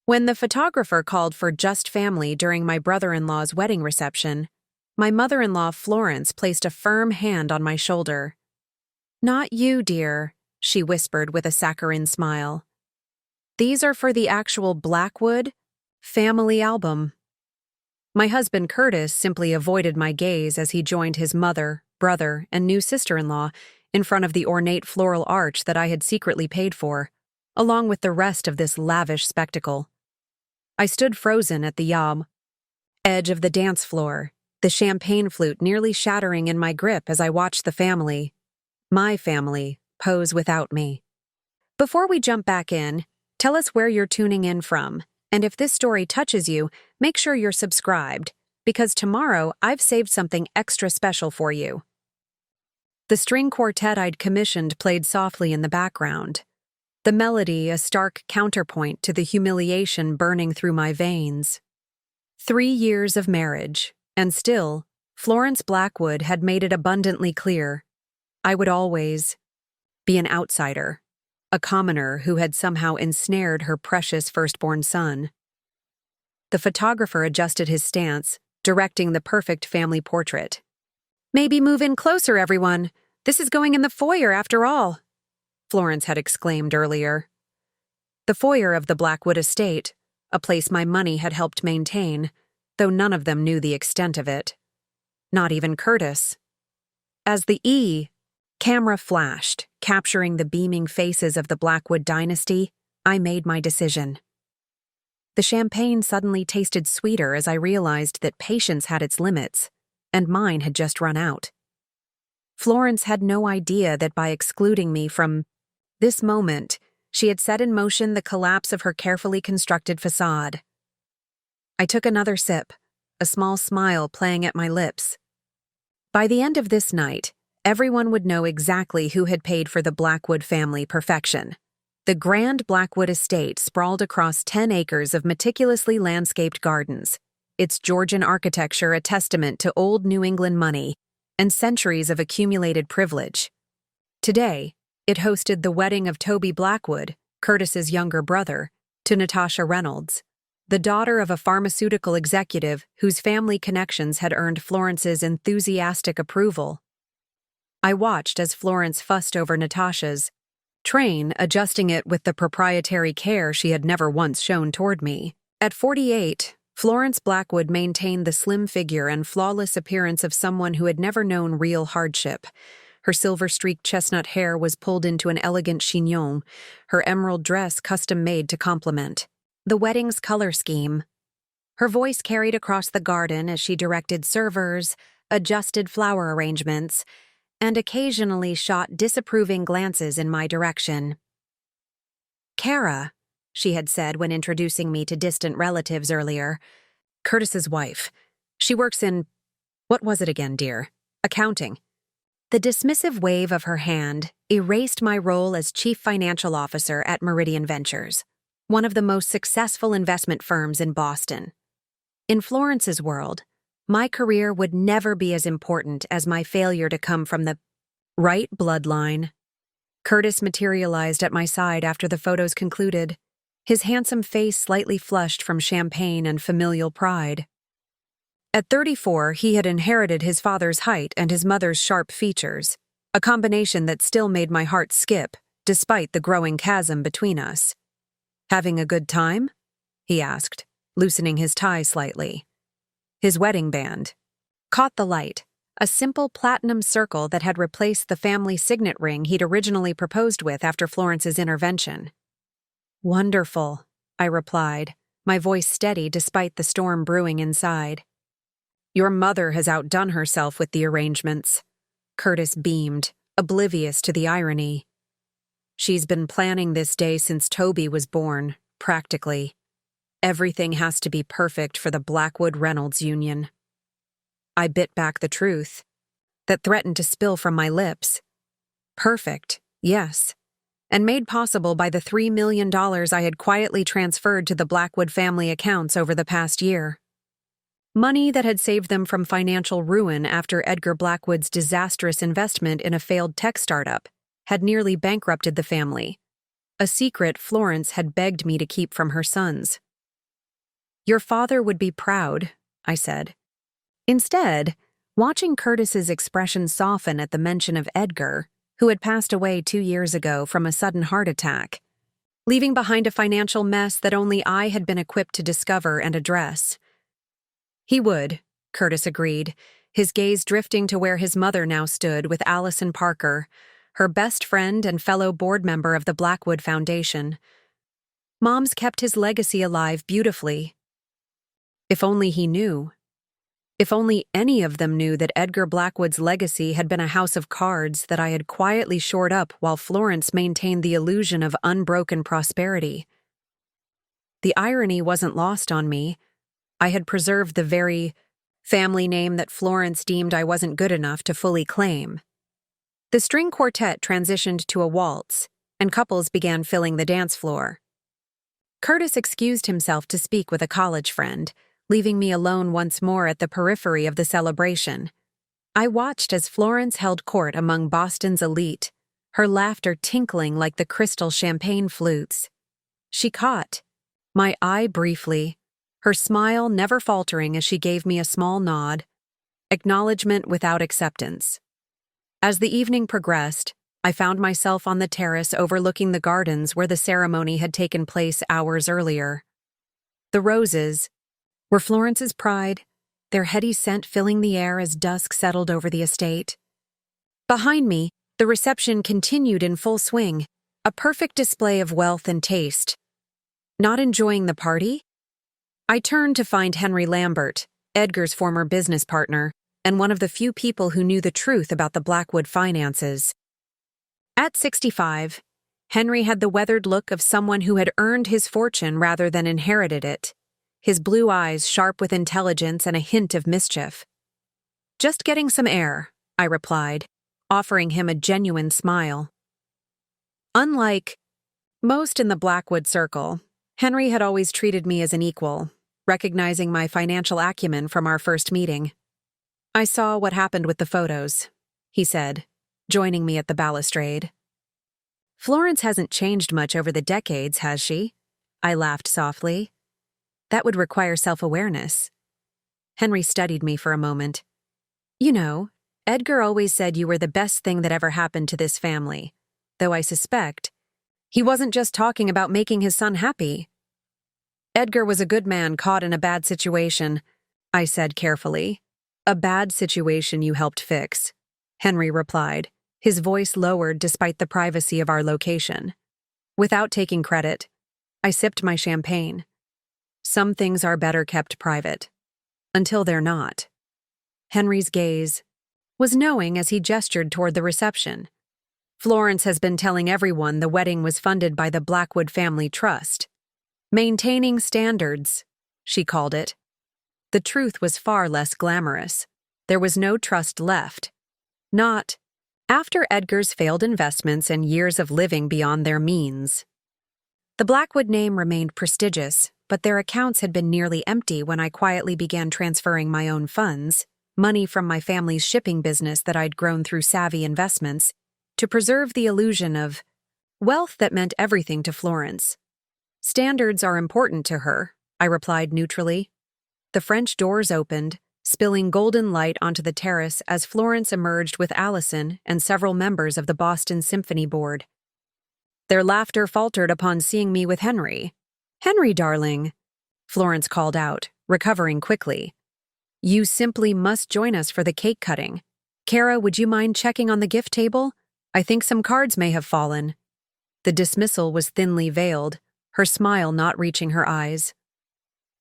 When the photographer called for just family during my brother-in-law's wedding reception, my mother-in-law Florence placed a firm hand on my shoulder. "Not you, dear," she whispered with a saccharine smile. "These are for the actual Blackwood family album." My husband Curtis simply avoided my gaze as he joined his mother, brother, and new sister-in-law in front of the ornate floral arch that I had secretly paid for, along with the rest of this lavish spectacle. I stood frozen at the edge of the dance floor, the champagne flute nearly shattering in my grip as I watched my family, pose without me. Before we jump back in, tell us where you're tuning in from, and if this story touches you, make sure you're subscribed, because tomorrow I've saved something extra special for you. The string quartet I'd commissioned played softly in the background, the melody a stark counterpoint to the humiliation burning through my veins. 3 years of marriage, and still, Florence Blackwood had made it abundantly clear I would always be an outsider, a commoner who had somehow ensnared her precious firstborn son. The photographer adjusted his stance, directing the perfect family portrait. "Maybe move in closer, everyone. This is going in the foyer after all," Florence had exclaimed earlier. The foyer of the Blackwood estate, a place my money had helped maintain, though none of them knew the extent of it. Not even Curtis. As the camera flashed, capturing the beaming faces of the Blackwood dynasty, I made my decision. The champagne suddenly tasted sweeter as I realized that patience had its limits, and mine had just run out. Florence had no idea that by excluding me from this moment, she had set in motion the collapse of her carefully constructed facade. I took another sip, a small smile playing at my lips. By the end of this night, everyone would know exactly who had paid for the Blackwood family perfection. The grand Blackwood estate sprawled across 10 acres of meticulously landscaped gardens, its Georgian architecture a testament to old New England money and centuries of accumulated privilege. Today, it hosted the wedding of Toby Blackwood, Curtis's younger brother, to Natasha Reynolds, the daughter of a pharmaceutical executive whose family connections had earned Florence's enthusiastic approval. I watched as Florence fussed over Natasha's train, adjusting it with the proprietary care she had never once shown toward me. At 48, Florence Blackwood maintained the slim figure and flawless appearance of someone who had never known real hardship. Her silver-streaked chestnut hair was pulled into an elegant chignon, her emerald dress custom-made to complement the wedding's color scheme. Her voice carried across the garden as she directed servers, adjusted flower arrangements, and occasionally shot disapproving glances in my direction. "Kara," she had said when introducing me to distant relatives earlier, "Curtis's wife. She works in, what was it again, dear? Accounting." The dismissive wave of her hand erased my role as chief financial officer at Meridian Ventures, one of the most successful investment firms in Boston. In Florence's world, my career would never be as important as my failure to come from the right bloodline. Curtis materialized at my side after the photos concluded, his handsome face slightly flushed from champagne and familial pride. At 34, he had inherited his father's height and his mother's sharp features, a combination that still made my heart skip, despite the growing chasm between us. "Having a good time?" he asked, loosening his tie slightly. His wedding band caught the light, a simple platinum circle that had replaced the family signet ring he'd originally proposed with after Florence's intervention. "Wonderful," I replied, my voice steady despite the storm brewing inside. "Your mother has outdone herself with the arrangements." Curtis beamed, oblivious to the irony. "She's been planning this day since Toby was born, practically. Everything has to be perfect for the Blackwood-Reynolds union." I bit back the truth that threatened to spill from my lips. Perfect, yes, and made possible by the $3 million I had quietly transferred to the Blackwood family accounts over the past year. Money that had saved them from financial ruin after Edgar Blackwood's disastrous investment in a failed tech startup had nearly bankrupted the family, a secret Florence had begged me to keep from her sons. Your father would be proud, I said. Instead, watching Curtis's expression soften at the mention of Edgar, who had passed away 2 years ago from a sudden heart attack, leaving behind a financial mess that only I had been equipped to discover and address. He would, Curtis agreed, his gaze drifting to where his mother now stood with Allison Parker, her best friend and fellow board member of the Blackwood Foundation. Mom's kept his legacy alive beautifully. If only he knew. If only any of them knew that Edgar Blackwood's legacy had been a house of cards that I had quietly shored up while Florence maintained the illusion of unbroken prosperity. The irony wasn't lost on me. I had preserved the very family name that Florence deemed I wasn't good enough to fully claim. The string quartet transitioned to a waltz, and couples began filling the dance floor. Curtis excused himself to speak with a college friend, leaving me alone once more at the periphery of the celebration. I watched as Florence held court among Boston's elite, her laughter tinkling like the crystal champagne flutes. She caught my eye briefly, her smile never faltering as she gave me a small nod, acknowledgement without acceptance. As the evening progressed, I found myself on the terrace overlooking the gardens where the ceremony had taken place hours earlier. The roses were Florence's pride, their heady scent filling the air as dusk settled over the estate. Behind me, the reception continued in full swing, a perfect display of wealth and taste. Not enjoying the party? I turned to find Henry Lambert, Edgar's former business partner, and one of the few people who knew the truth about the Blackwood finances. At 65, Henry had the weathered look of someone who had earned his fortune rather than inherited it, his blue eyes sharp with intelligence and a hint of mischief. "Just getting some air," I replied, offering him a genuine smile. Unlike most in the Blackwood circle, Henry had always treated me as an equal, recognizing my financial acumen from our first meeting. "I saw what happened with the photos," he said, joining me at the balustrade. "Florence hasn't changed much over the decades, has she?" I laughed softly. "That would require self-awareness." Henry studied me for a moment. "You know, Edgar always said you were the best thing that ever happened to this family, though I suspect he wasn't just talking about making his son happy." "Edgar was a good man caught in a bad situation," I said carefully. "A bad situation you helped fix," Henry replied, his voice lowered despite the privacy of our location. Without taking credit, I sipped my champagne. Some things are better kept private. Until they're not. Henry's gaze was knowing as he gestured toward the reception. "Florence has been telling everyone the wedding was funded by the Blackwood Family Trust. Maintaining standards," she called it. The truth was far less glamorous. There was no trust left. Not after Edgar's failed investments and years of living beyond their means. The Blackwood name remained prestigious, but their accounts had been nearly empty when I quietly began transferring my own funds, money from my family's shipping business that I'd grown through savvy investments, to preserve the illusion of wealth that meant everything to Florence. "Standards are important to her," I replied neutrally. The French doors opened, spilling golden light onto the terrace as Florence emerged with Allison and several members of the Boston Symphony Board. Their laughter faltered upon seeing me with Henry. "Henry, darling," Florence called out, recovering quickly. "You simply must join us for the cake cutting. Kara, would you mind checking on the gift table? I think some cards may have fallen." The dismissal was thinly veiled, her smile not reaching her eyes.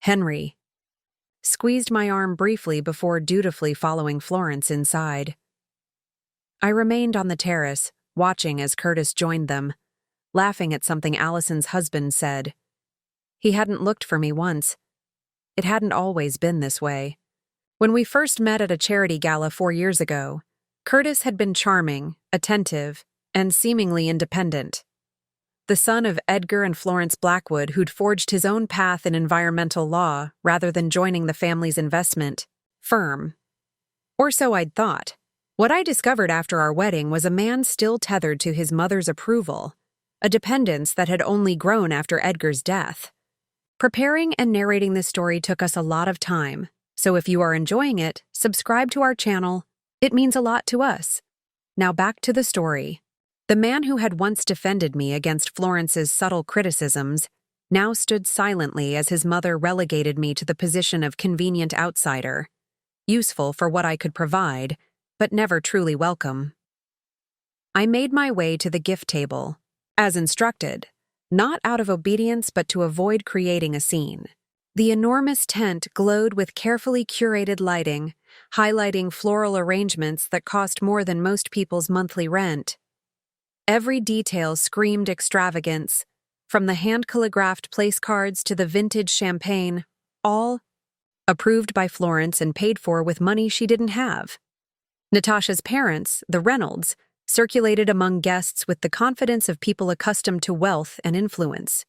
Henry squeezed my arm briefly before dutifully following Florence inside. I remained on the terrace, watching as Curtis joined them, laughing at something Allison's husband said. He hadn't looked for me once. It hadn't always been this way. When we first met at a charity gala 4 years ago, Curtis had been charming, attentive, and seemingly independent. The son of Edgar and Florence Blackwood who'd forged his own path in environmental law rather than joining the family's investment firm. Or so I'd thought. What I discovered after our wedding was a man still tethered to his mother's approval, a dependence that had only grown after Edgar's death. Preparing and narrating this story took us a lot of time, so if you are enjoying it, subscribe to our channel. It means a lot to us. Now back to the story. The man who had once defended me against Florence's subtle criticisms now stood silently as his mother relegated me to the position of convenient outsider, useful for what I could provide, but never truly welcome. I made my way to the gift table, as instructed, not out of obedience but to avoid creating a scene. The enormous tent glowed with carefully curated lighting, highlighting floral arrangements that cost more than most people's monthly rent. Every detail screamed extravagance, from the hand-calligraphed place cards to the vintage champagne, all approved by Florence and paid for with money she didn't have. Natasha's parents, the Reynolds, circulated among guests with the confidence of people accustomed to wealth and influence.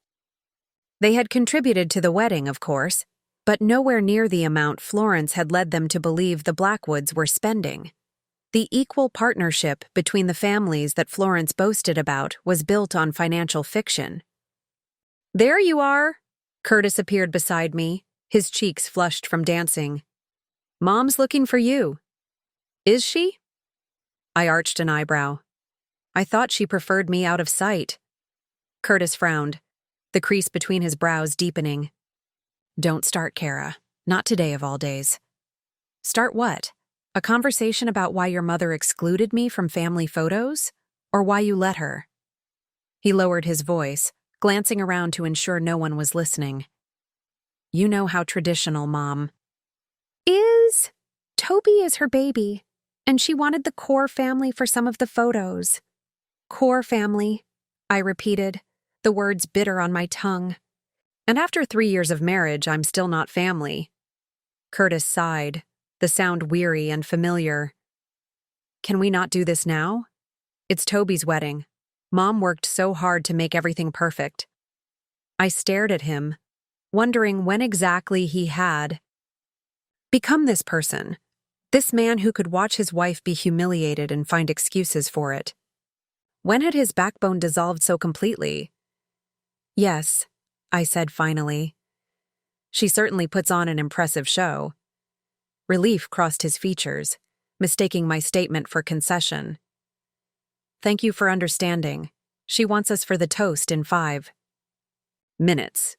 They had contributed to the wedding, of course, but nowhere near the amount Florence had led them to believe the Blackwoods were spending. The equal partnership between the families that Florence boasted about was built on financial fiction. "There you are!" Curtis appeared beside me, his cheeks flushed from dancing. "Mom's looking for you." "Is she?" I arched an eyebrow. "I thought she preferred me out of sight." Curtis frowned, the crease between his brows deepening. "Don't start, Kara. Not today of all days." "Start what? A conversation about why your mother excluded me from family photos? Or why you let her?" He lowered his voice, glancing around to ensure no one was listening. "You know how traditional Mom is. Toby is her baby, and she wanted the core family for some of the photos." "Core family," I repeated, the words bitter on my tongue. "And after 3 years of marriage, I'm still not family." Curtis sighed, the sound weary and familiar. "Can we not do this now? It's Toby's wedding. Mom worked so hard to make everything perfect." I stared at him, wondering when exactly he had become this person, this man who could watch his wife be humiliated and find excuses for it. When had his backbone dissolved so completely? "Yes," I said finally. "She certainly puts on an impressive show." Relief crossed his features, mistaking my statement for concession. "Thank you for understanding. She wants us for the toast in 5 minutes."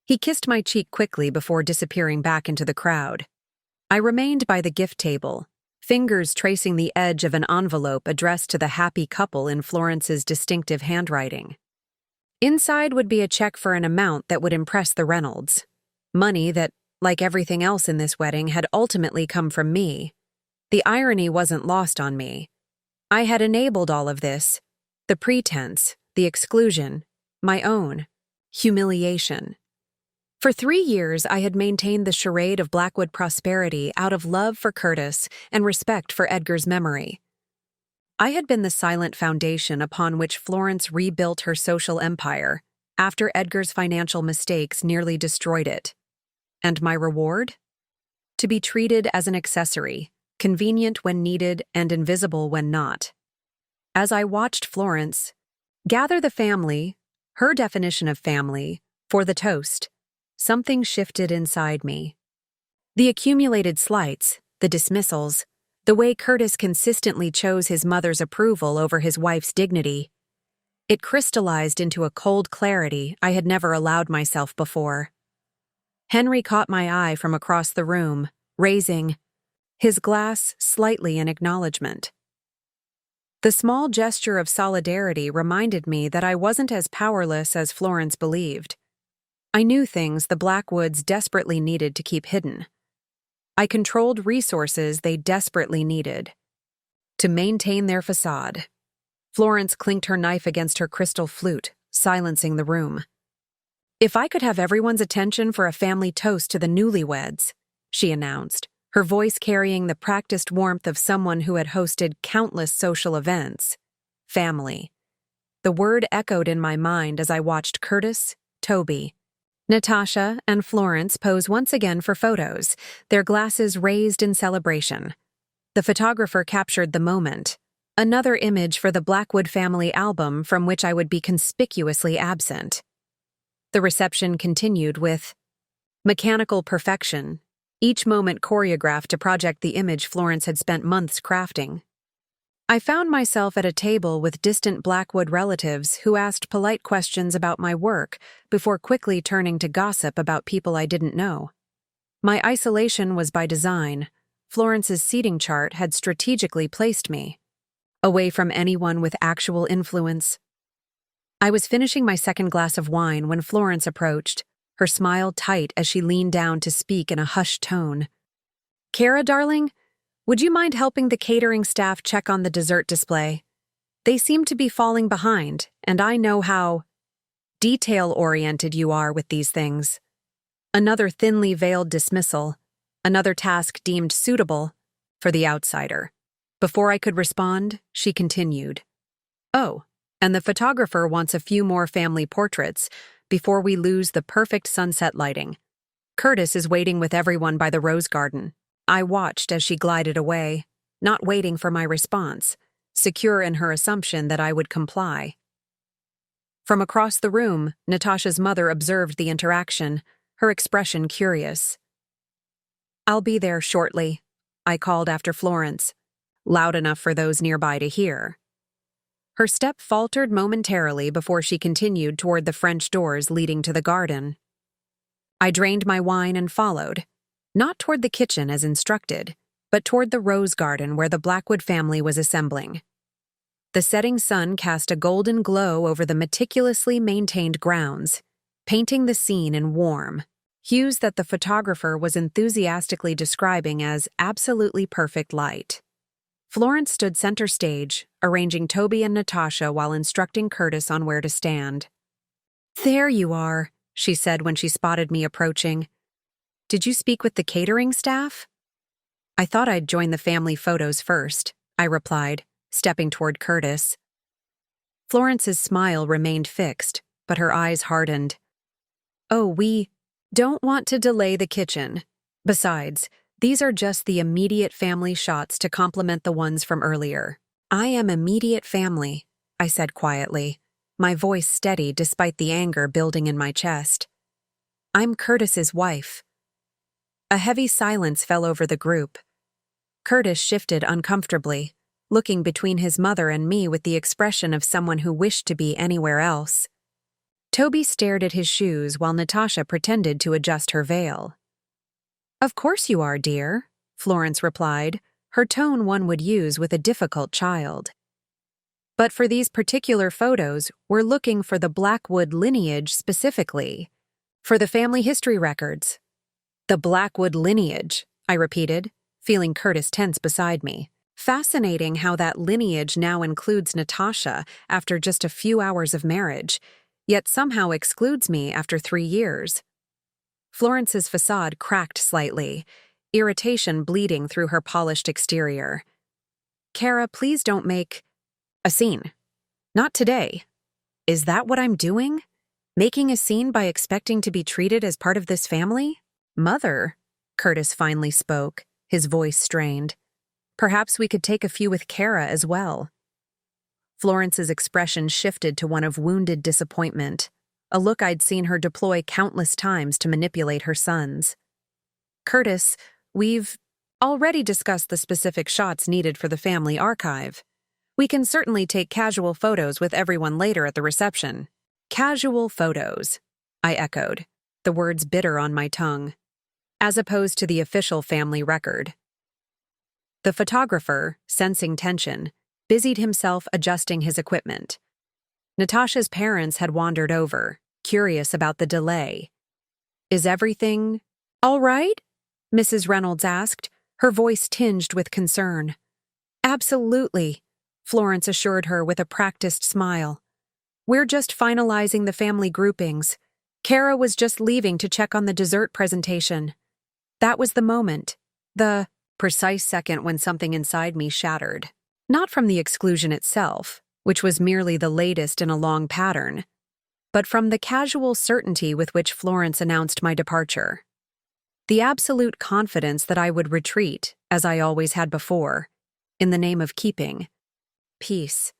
He kissed my cheek quickly before disappearing back into the crowd. I remained by the gift table, fingers tracing the edge of an envelope addressed to the happy couple in Florence's distinctive handwriting. Inside would be a check for an amount that would impress the Reynolds. Money that, like everything else in this wedding, had ultimately come from me. The irony wasn't lost on me. I had enabled all of this, the pretense, the exclusion, my own humiliation. For 3 years, I had maintained the charade of Blackwood prosperity out of love for Curtis and respect for Edgar's memory. I had been the silent foundation upon which Florence rebuilt her social empire after Edgar's financial mistakes nearly destroyed it. And my reward? To be treated as an accessory, convenient when needed and invisible when not. As I watched Florence gather the family, her definition of family, for the toast, something shifted inside me. The accumulated slights, the dismissals, the way Curtis consistently chose his mother's approval over his wife's dignity, it crystallized into a cold clarity I had never allowed myself before. Henry caught my eye from across the room, raising his glass slightly in acknowledgement. The small gesture of solidarity reminded me that I wasn't as powerless as Florence believed. I knew things the Blackwoods desperately needed to keep hidden. I controlled resources they desperately needed to maintain their facade. Florence clinked her knife against her crystal flute, silencing the room. "If I could have everyone's attention for a family toast to the newlyweds," she announced, her voice carrying the practiced warmth of someone who had hosted countless social events. Family. The word echoed in my mind as I watched Curtis, Toby, Natasha, and Florence pose once again for photos, their glasses raised in celebration. The photographer captured the moment, another image for the Blackwood family album from which I would be conspicuously absent. The reception continued with mechanical perfection, each moment choreographed to project the image Florence had spent months crafting. I found myself at a table with distant Blackwood relatives who asked polite questions about my work before quickly turning to gossip about people I didn't know. My isolation was by design. Florence's seating chart had strategically placed me away from anyone with actual influence. I was finishing my second glass of wine when Florence approached, her smile tight as she leaned down to speak in a hushed tone. "Kara, darling, would you mind helping the catering staff check on the dessert display? They seem to be falling behind, and I know how detail-oriented you are with these things." Another thinly veiled dismissal, another task deemed suitable for the outsider. Before I could respond, she continued. "Oh, and the photographer wants a few more family portraits before we lose the perfect sunset lighting. Curtis is waiting with everyone by the rose garden." I watched as she glided away, not waiting for my response, secure in her assumption that I would comply. From across the room, Natasha's mother observed the interaction, her expression curious. "I'll be there shortly," I called after Florence, loud enough for those nearby to hear. Her step faltered momentarily before she continued toward the French doors leading to the garden. I drained my wine and followed, not toward the kitchen as instructed, but toward the rose garden where the Blackwood family was assembling. The setting sun cast a golden glow over the meticulously maintained grounds, painting the scene in warm hues that the photographer was enthusiastically describing as absolutely perfect light. Florence stood center stage, arranging Toby and Natasha while instructing Curtis on where to stand. "There you are," she said when she spotted me approaching. "Did you speak with the catering staff?" "I thought I'd join the family photos first," I replied, stepping toward Curtis. Florence's smile remained fixed, but her eyes hardened. "Oh, we don't want to delay the kitchen. Besides, these are just the immediate family shots to complement the ones from earlier." "I am immediate family," I said quietly, my voice steady despite the anger building in my chest. "I'm Curtis's wife." A heavy silence fell over the group. Curtis shifted uncomfortably, looking between his mother and me with the expression of someone who wished to be anywhere else. Toby stared at his shoes while Natasha pretended to adjust her veil. "Of course you are, dear," Florence replied, her tone one would use with a difficult child. "But for these particular photos, we're looking for the Blackwood lineage specifically, for the family history records." "The Blackwood lineage," I repeated, feeling Curtis tense beside me. Fascinating how that lineage now includes Natasha after just a few hours of marriage, yet somehow excludes me after 3 years. Florence's facade cracked slightly, irritation bleeding through her polished exterior. "Kara, please don't make a scene. Not today. Is that what I'm doing? Making a scene by expecting to be treated as part of this family?" "Mother," Curtis finally spoke, his voice strained. "Perhaps we could take a few with Kara as well." Florence's expression shifted to one of wounded disappointment, a look I'd seen her deploy countless times to manipulate her sons. "Curtis, we've already discussed the specific shots needed for the family archive. We can certainly take casual photos with everyone later at the reception." "Casual photos," I echoed, the words bitter on my tongue, "as opposed to the official family record." The photographer, sensing tension, busied himself adjusting his equipment. Natasha's parents had wandered over, curious about the delay. "Is everything all right?" Mrs. Reynolds asked, her voice tinged with concern. "Absolutely," Florence assured her with a practiced smile. "We're just finalizing the family groupings. Kara was just leaving to check on the dessert presentation." That was the moment, the precise second when something inside me shattered. Not from the exclusion itself, which was merely the latest in a long pattern, but from the casual certainty with which Florence announced my departure. The absolute confidence that I would retreat, as I always had before, in the name of keeping peace.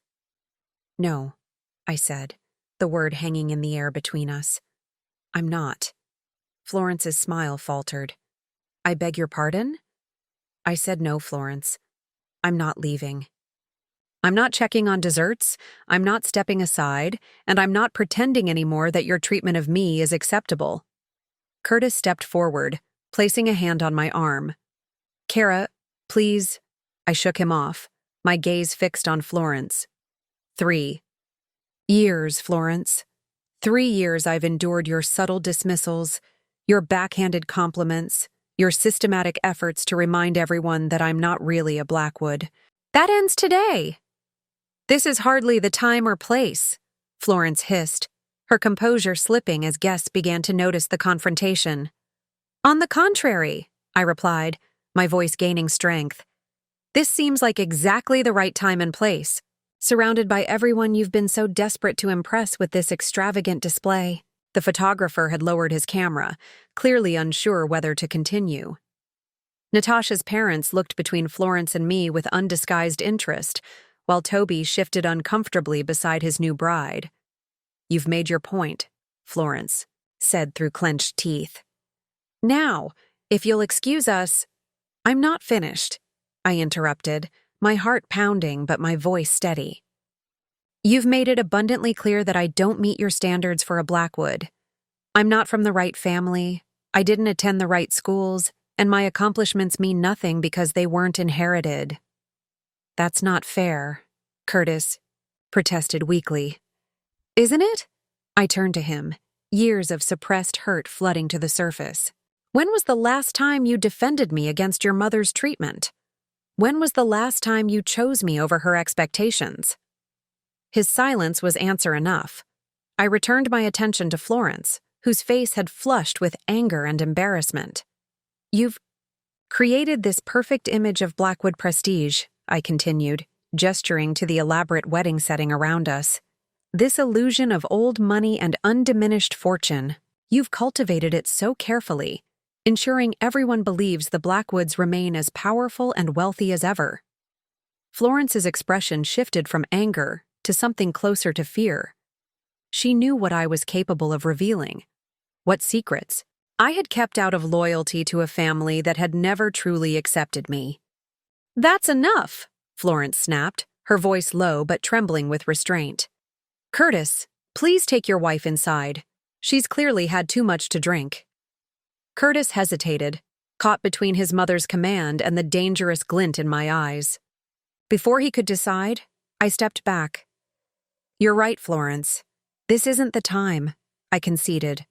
"No," I said, the word hanging in the air between us. I'm not. Florence's smile faltered. I beg your pardon? I said no, Florence. I'm not leaving. I'm not checking on desserts, I'm not stepping aside, and I'm not pretending anymore that your treatment of me is acceptable. Curtis stepped forward, placing a hand on my arm. Kara, please. I shook him off, my gaze fixed on Florence. 3 years, Florence. 3 years I've endured your subtle dismissals, your backhanded compliments, your systematic efforts to remind everyone that I'm not really a Blackwood. That ends today. This is hardly the time or place, Florence hissed, her composure slipping as guests began to notice the confrontation. On the contrary, I replied, my voice gaining strength. This seems like exactly the right time and place, surrounded by everyone you've been so desperate to impress with this extravagant display. The photographer had lowered his camera, clearly unsure whether to continue. Natasha's parents looked between Florence and me with undisguised interest, while Toby shifted uncomfortably beside his new bride. You've made your point, Florence said through clenched teeth. Now, if you'll excuse us— I'm not finished, I interrupted, my heart pounding but my voice steady. You've made it abundantly clear that I don't meet your standards for a Blackwood. I'm not from the right family, I didn't attend the right schools, and my accomplishments mean nothing because they weren't inherited. That's not fair, Curtis protested weakly. Isn't it? I turned to him, years of suppressed hurt flooding to the surface. When was the last time you defended me against your mother's treatment? When was the last time you chose me over her expectations? His silence was answer enough. I returned my attention to Florence, whose face had flushed with anger and embarrassment. You've created this perfect image of Blackwood prestige, I continued, gesturing to the elaborate wedding setting around us. This illusion of old money and undiminished fortune. You've cultivated it so carefully, ensuring everyone believes the Blackwoods remain as powerful and wealthy as ever. Florence's expression shifted from anger to something closer to fear. She knew what I was capable of revealing, what secrets I had kept out of loyalty to a family that had never truly accepted me. That's enough, Florence snapped, her voice low but trembling with restraint. Curtis, please take your wife inside. She's clearly had too much to drink. Curtis hesitated, caught between his mother's command and the dangerous glint in my eyes. Before he could decide, I stepped back. You're right, Florence. This isn't the time, I conceded,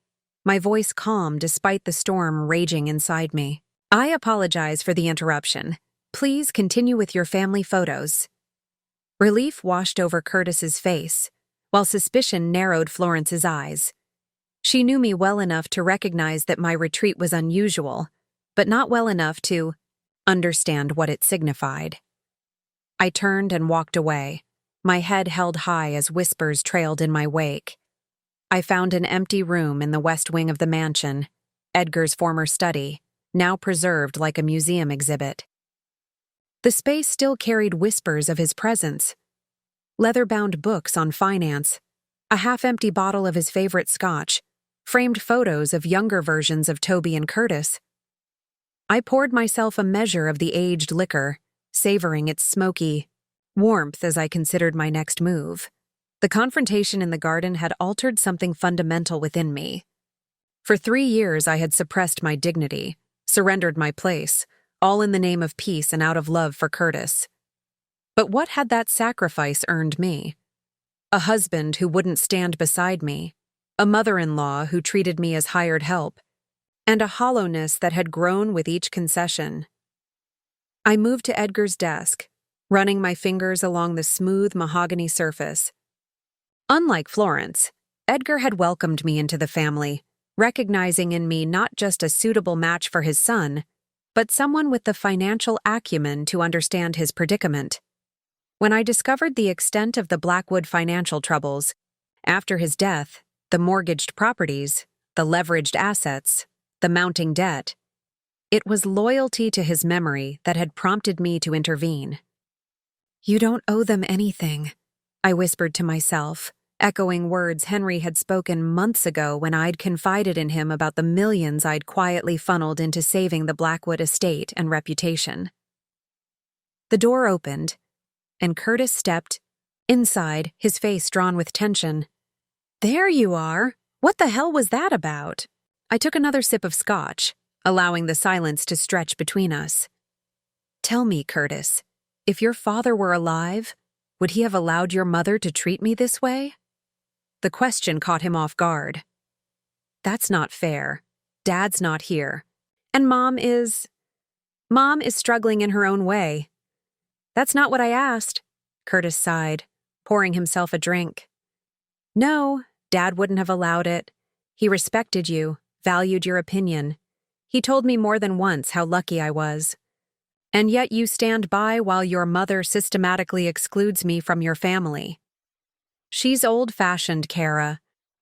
my voice calm despite the storm raging inside me. I apologize for the interruption. Please continue with your family photos. Relief washed over Curtis's face, while suspicion narrowed Florence's eyes. She knew me well enough to recognize that my retreat was unusual, but not well enough to understand what it signified. I turned and walked away, my head held high as whispers trailed in my wake. I found an empty room in the west wing of the mansion, Edgar's former study, now preserved like a museum exhibit. The space still carried whispers of his presence. Leather-bound books on finance, a half-empty bottle of his favorite scotch, framed photos of younger versions of Toby and Curtis. I poured myself a measure of the aged liquor, savoring its smoky warmth as I considered my next move. The confrontation in the garden had altered something fundamental within me. For 3 years I had suppressed my dignity, surrendered my place, all in the name of peace and out of love for Curtis. But what had that sacrifice earned me? A husband who wouldn't stand beside me, a mother-in-law who treated me as hired help, and a hollowness that had grown with each concession. I moved to Edgar's desk, running my fingers along the smooth mahogany surface. Unlike Florence, Edgar had welcomed me into the family, recognizing in me not just a suitable match for his son, but someone with the financial acumen to understand his predicament. When I discovered the extent of the Blackwood financial troubles, after his death, the mortgaged properties, the leveraged assets, the mounting debt, it was loyalty to his memory that had prompted me to intervene. You don't owe them anything, I whispered to myself, echoing words Henry had spoken months ago when I'd confided in him about the millions I'd quietly funneled into saving the Blackwood estate and reputation. The door opened, and Curtis stepped inside, his face drawn with tension. "There you are! What the hell was that about?" I took another sip of scotch, allowing the silence to stretch between us. "Tell me, Curtis, if your father were alive, would he have allowed your mother to treat me this way?" The question caught him off guard. "That's not fair. Dad's not here. And Mom is struggling in her own way." "That's not what I asked," Curtis sighed, pouring himself a drink. "No, Dad wouldn't have allowed it. He respected you, valued your opinion. He told me more than once how lucky I was. And yet you stand by while your mother systematically excludes me from your family. She's old-fashioned, Kara.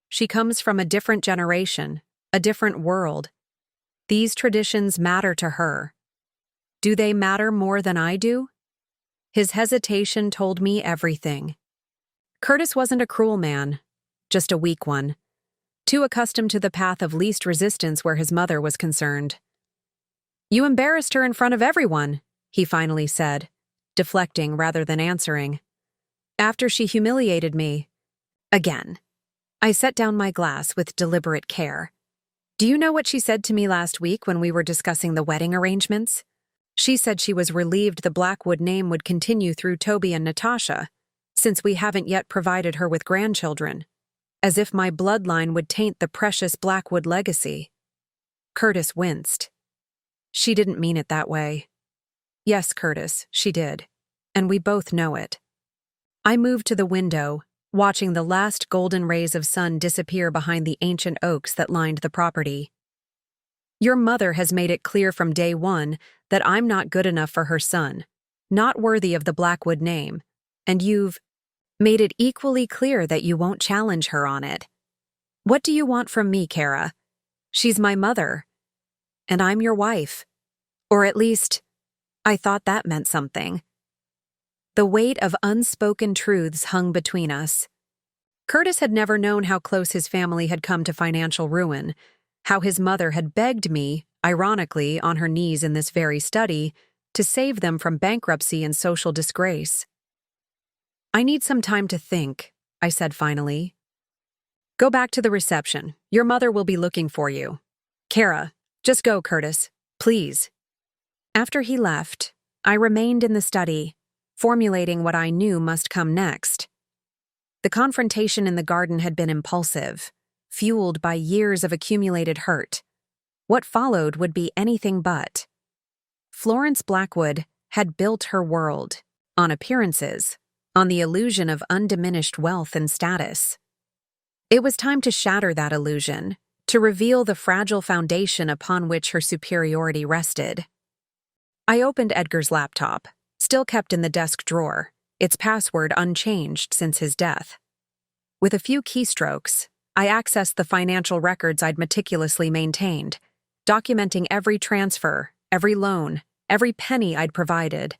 She comes from a different generation, a different world. These traditions matter to her. Do they matter more than I do?" His hesitation told me everything. Curtis wasn't a cruel man, just a weak one, too accustomed to the path of least resistance where his mother was concerned. "You embarrassed her in front of everyone," he finally said, deflecting rather than answering. "After she humiliated me." Again. I set down my glass with deliberate care. "Do you know what she said to me last week when we were discussing the wedding arrangements? She said she was relieved the Blackwood name would continue through Toby and Natasha, since we haven't yet provided her with grandchildren, as if my bloodline would taint the precious Blackwood legacy." Curtis winced. "She didn't mean it that way." "Yes, Curtis, she did, and we both know it." I moved to the window, watching the last golden rays of sun disappear behind the ancient oaks that lined the property. "Your mother has made it clear from day one that I'm not good enough for her son, not worthy of the Blackwood name, and you've made it equally clear that you won't challenge her on it. What do you want from me, Kara? She's my mother, and I'm your wife. Or at least, I thought that meant something." The weight of unspoken truths hung between us. Curtis had never known how close his family had come to financial ruin, how his mother had begged me, ironically on her knees in this very study, to save them from bankruptcy and social disgrace. "I need some time to think," I said finally. "Go back to the reception. Your mother will be looking for you. Kara, just go, Curtis, please." After he left, I remained in the study, formulating what I knew must come next. The confrontation in the garden had been impulsive, fueled by years of accumulated hurt. What followed would be anything but. Florence Blackwood had built her world, on appearances, on the illusion of undiminished wealth and status. It was time to shatter that illusion, to reveal the fragile foundation upon which her superiority rested. I opened Edgar's laptop, still kept in the desk drawer, its password unchanged since his death. With a few keystrokes, I accessed the financial records I'd meticulously maintained, documenting every transfer, every loan, every penny I'd provided,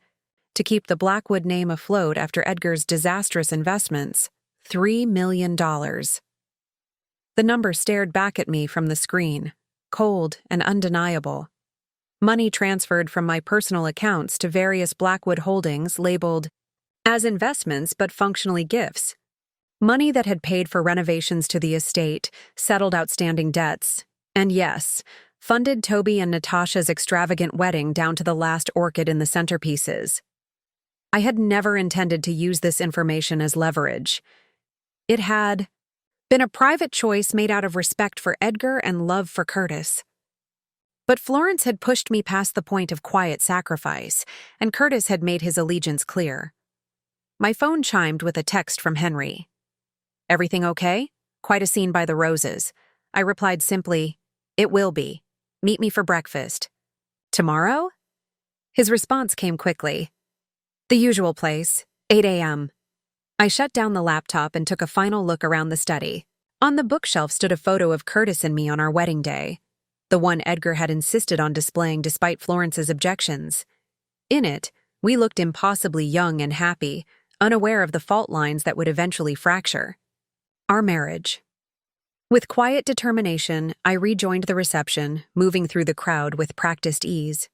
to keep the Blackwood name afloat after Edgar's disastrous investments, $3 million. The number stared back at me from the screen, cold and undeniable. Money transferred from my personal accounts to various Blackwood holdings labeled as investments but functionally gifts. Money that had paid for renovations to the estate, settled outstanding debts, and yes, funded Toby and Natasha's extravagant wedding down to the last orchid in the centerpieces. I had never intended to use this information as leverage. It had been a private choice made out of respect for Edgar and love for Curtis. But Florence had pushed me past the point of quiet sacrifice, and Curtis had made his allegiance clear. My phone chimed with a text from Henry. "Everything okay? Quite a scene by the roses." I replied simply, "It will be. Meet me for breakfast." "Tomorrow?" His response came quickly. "The usual place, 8 a.m. I shut down the laptop and took a final look around the study. On the bookshelf stood a photo of Curtis and me on our wedding day, the one Edgar had insisted on displaying despite Florence's objections. In it, we looked impossibly young and happy, unaware of the fault lines that would eventually fracture. Our marriage. With quiet determination, I rejoined the reception, moving through the crowd with practiced ease.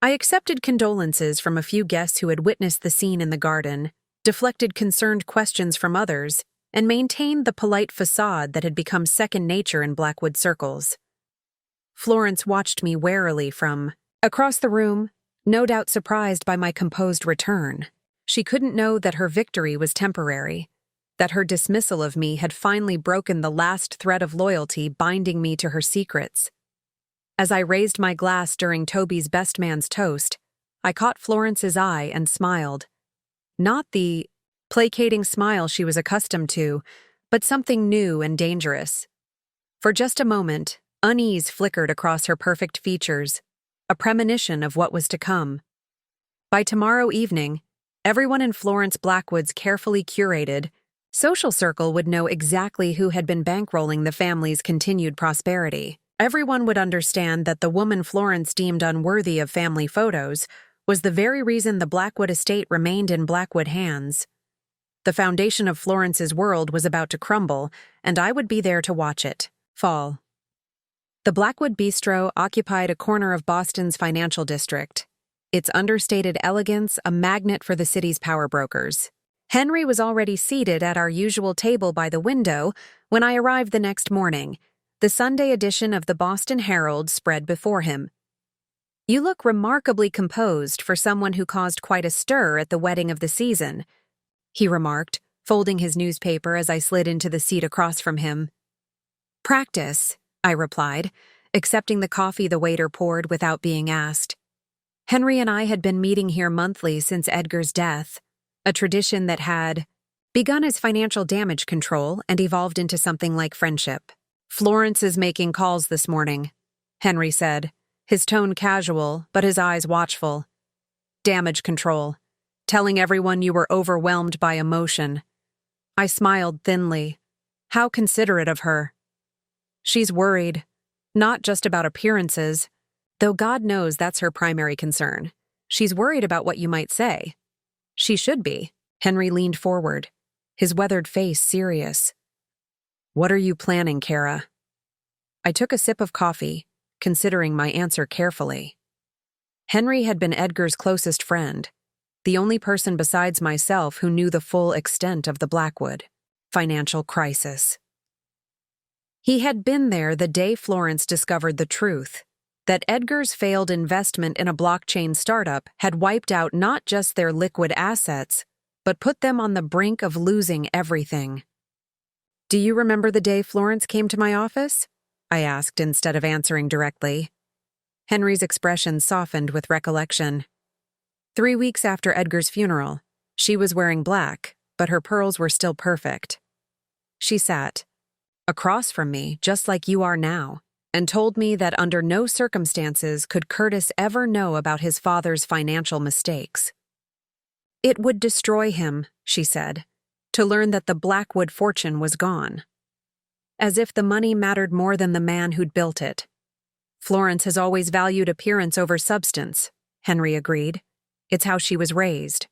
I accepted condolences from a few guests who had witnessed the scene in the garden, deflected concerned questions from others, and maintained the polite facade that had become second nature in Blackwood circles. Florence watched me warily from across the room, no doubt surprised by my composed return. She couldn't know that her victory was temporary, that her dismissal of me had finally broken the last thread of loyalty binding me to her secrets. As I raised my glass during Toby's best man's toast, I caught Florence's eye and smiled. Not the placating smile she was accustomed to, but something new and dangerous. For just a moment, unease flickered across her perfect features, a premonition of what was to come. By tomorrow evening, everyone in Florence Blackwood's carefully curated social circle would know exactly who had been bankrolling the family's continued prosperity. Everyone would understand that the woman Florence deemed unworthy of family photos was the very reason the Blackwood estate remained in Blackwood hands. The foundation of Florence's world was about to crumble, and I would be there to watch it fall. The Blackwood Bistro occupied a corner of Boston's financial district, its understated elegance a magnet for the city's power brokers. Henry was already seated at our usual table by the window when I arrived the next morning. The Sunday edition of the Boston Herald spread before him. "You look remarkably composed for someone who caused quite a stir at the wedding of the season," he remarked, folding his newspaper as I slid into the seat across from him. "Practice," I replied, accepting the coffee the waiter poured without being asked. Henry and I had been meeting here monthly since Edgar's death, a tradition that had begun as financial damage control and evolved into something like friendship. "Florence is making calls this morning," Henry said, his tone casual but his eyes watchful. "Damage control. Telling everyone you were overwhelmed by emotion." I smiled thinly. How considerate of her. "She's worried, not just about appearances, though God knows that's her primary concern. She's worried about what you might say." "She should be." Henry leaned forward, his weathered face serious. "What are you planning, Kara?" I took a sip of coffee, considering my answer carefully. Henry had been Edgar's closest friend, the only person besides myself who knew the full extent of the Blackwood financial crisis. He had been there the day Florence discovered the truth, that Edgar's failed investment in a blockchain startup had wiped out not just their liquid assets, but put them on the brink of losing everything. "Do you remember the day Florence came to my office?" I asked instead of answering directly. Henry's expression softened with recollection. 3 weeks after Edgar's funeral, she was wearing black, but her pearls were still perfect. She sat across from me, just like you are now, and told me that under no circumstances could Curtis ever know about his father's financial mistakes. It would destroy him, she said, to learn that the Blackwood fortune was gone. As if the money mattered more than the man who'd built it. "Florence has always valued appearance over substance," Henry agreed. "It's how she was raised."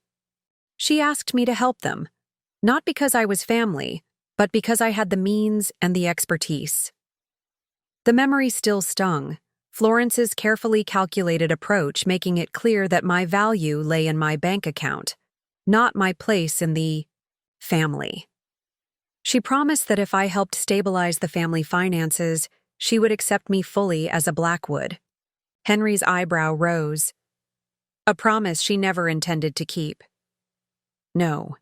She asked me to help them, not because I was family, but because I had the means and the expertise. The memory still stung, Florence's carefully calculated approach making it clear that my value lay in my bank account, not my place in the family. She promised that if I helped stabilize the family finances, she would accept me fully as a Blackwood. Henry's eyebrow rose. A promise she never intended to keep. No.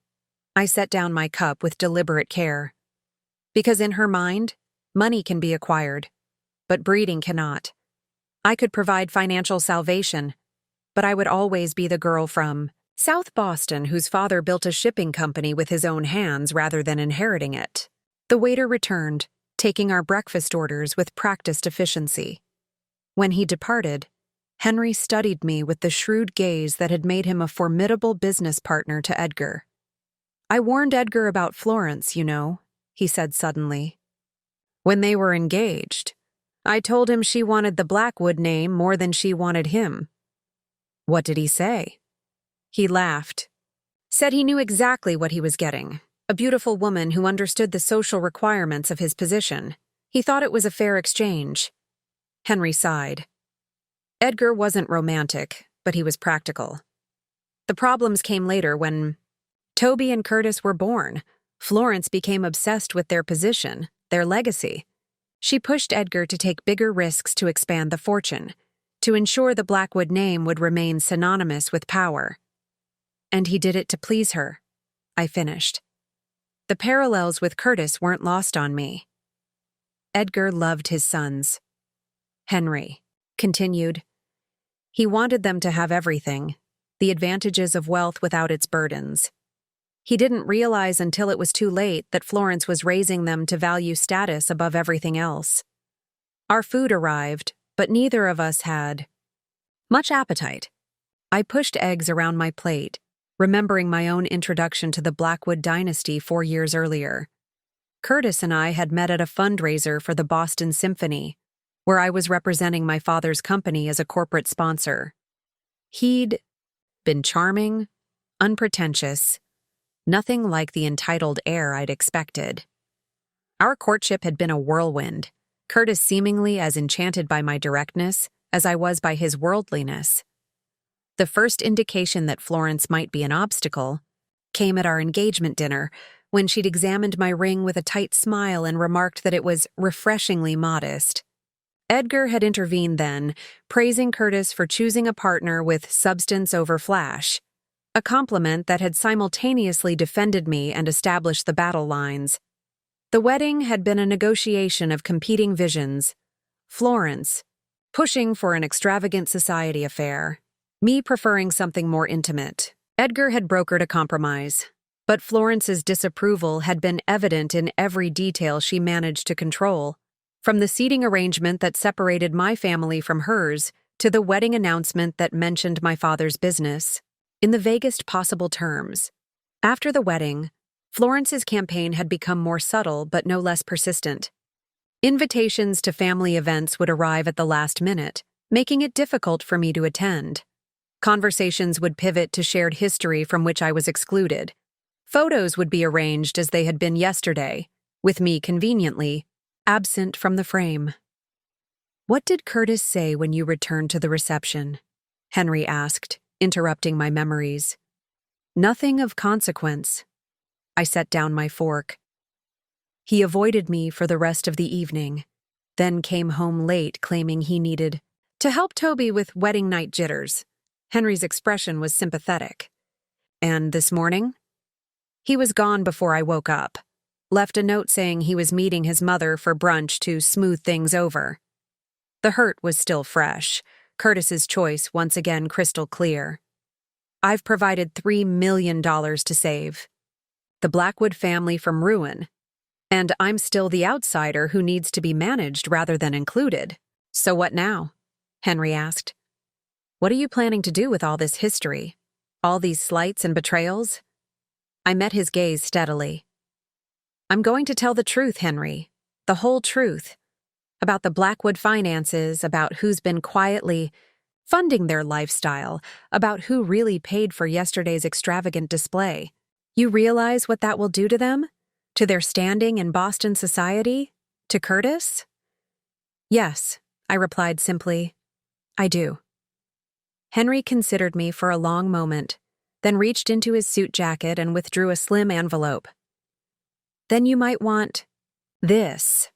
I set down my cup with deliberate care. Because in her mind, money can be acquired, but breeding cannot. I could provide financial salvation, but I would always be the girl from South Boston whose father built a shipping company with his own hands rather than inheriting it. The waiter returned, taking our breakfast orders with practiced efficiency. When he departed, Henry studied me with the shrewd gaze that had made him a formidable business partner to Edgar. "I warned Edgar about Florence, you know," he said suddenly. "When they were engaged, I told him she wanted the Blackwood name more than she wanted him." "What did he say?" He laughed. "Said he knew exactly what he was getting. a beautiful woman who understood the social requirements of his position. He thought it was a fair exchange. Henry sighed. Edgar wasn't romantic, but he was practical. The problems came later when Toby and Curtis were born. Florence became obsessed with their position, their legacy. She pushed Edgar to take bigger risks to expand the fortune, to ensure the Blackwood name would remain synonymous with power. And he did it to please her, I finished. The parallels with Curtis weren't lost on me. Edgar loved his sons. Henry continued. He wanted them to have everything, the advantages of wealth without its burdens. He didn't realize until it was too late that Florence was raising them to value status above everything else. Our food arrived, but neither of us had much appetite. I pushed eggs around my plate, remembering my own introduction to the Blackwood dynasty 4 years earlier. Curtis and I had met at a fundraiser for the Boston Symphony, where I was representing my father's company as a corporate sponsor. He'd been charming, unpretentious, nothing like the entitled air I'd expected. Our courtship had been a whirlwind, Curtis seemingly as enchanted by my directness as I was by his worldliness. The first indication that Florence might be an obstacle came at our engagement dinner, when she'd examined my ring with a tight smile and remarked that it was refreshingly modest. Edgar had intervened then, praising Curtis for choosing a partner with substance over flash, a compliment that had simultaneously defended me and established the battle lines. The wedding had been a negotiation of competing visions. Florence pushing for an extravagant society affair, me preferring something more intimate. Edgar had brokered a compromise, but Florence's disapproval had been evident in every detail she managed to control, from the seating arrangement that separated my family from hers to the wedding announcement that mentioned my father's business, in the vaguest possible terms. After the wedding, Florence's campaign had become more subtle but no less persistent. Invitations to family events would arrive at the last minute, making it difficult for me to attend. Conversations would pivot to shared history from which I was excluded. Photos would be arranged as they had been yesterday, with me conveniently absent from the frame. "What did Curtis say when you returned to the reception?" Henry asked, interrupting my memories. "Nothing of consequence." I set down my fork. He avoided me for the rest of the evening, then came home late claiming he needed to help Toby with wedding night jitters. Henry's expression was sympathetic. "And this morning?" "He was gone before I woke up. Left a note saying he was meeting his mother for brunch to smooth things over." The hurt was still fresh, Curtis's choice once again crystal clear. "I've provided $3 million to save the Blackwood family from ruin, and I'm still the outsider who needs to be managed rather than included. So what now?" Henry asked. "What are you planning to do with all this history? All these slights and betrayals?" I met his gaze steadily. "I'm going to tell the truth, Henry. The whole truth. About the Blackwood finances, about who's been quietly funding their lifestyle, about who really paid for yesterday's extravagant display. You realize what that will do to them? To their standing in Boston society? To Curtis?" "Yes," I replied simply. "I do." Henry considered me for a long moment, then reached into his suit jacket and withdrew a slim envelope. "Then you might want this."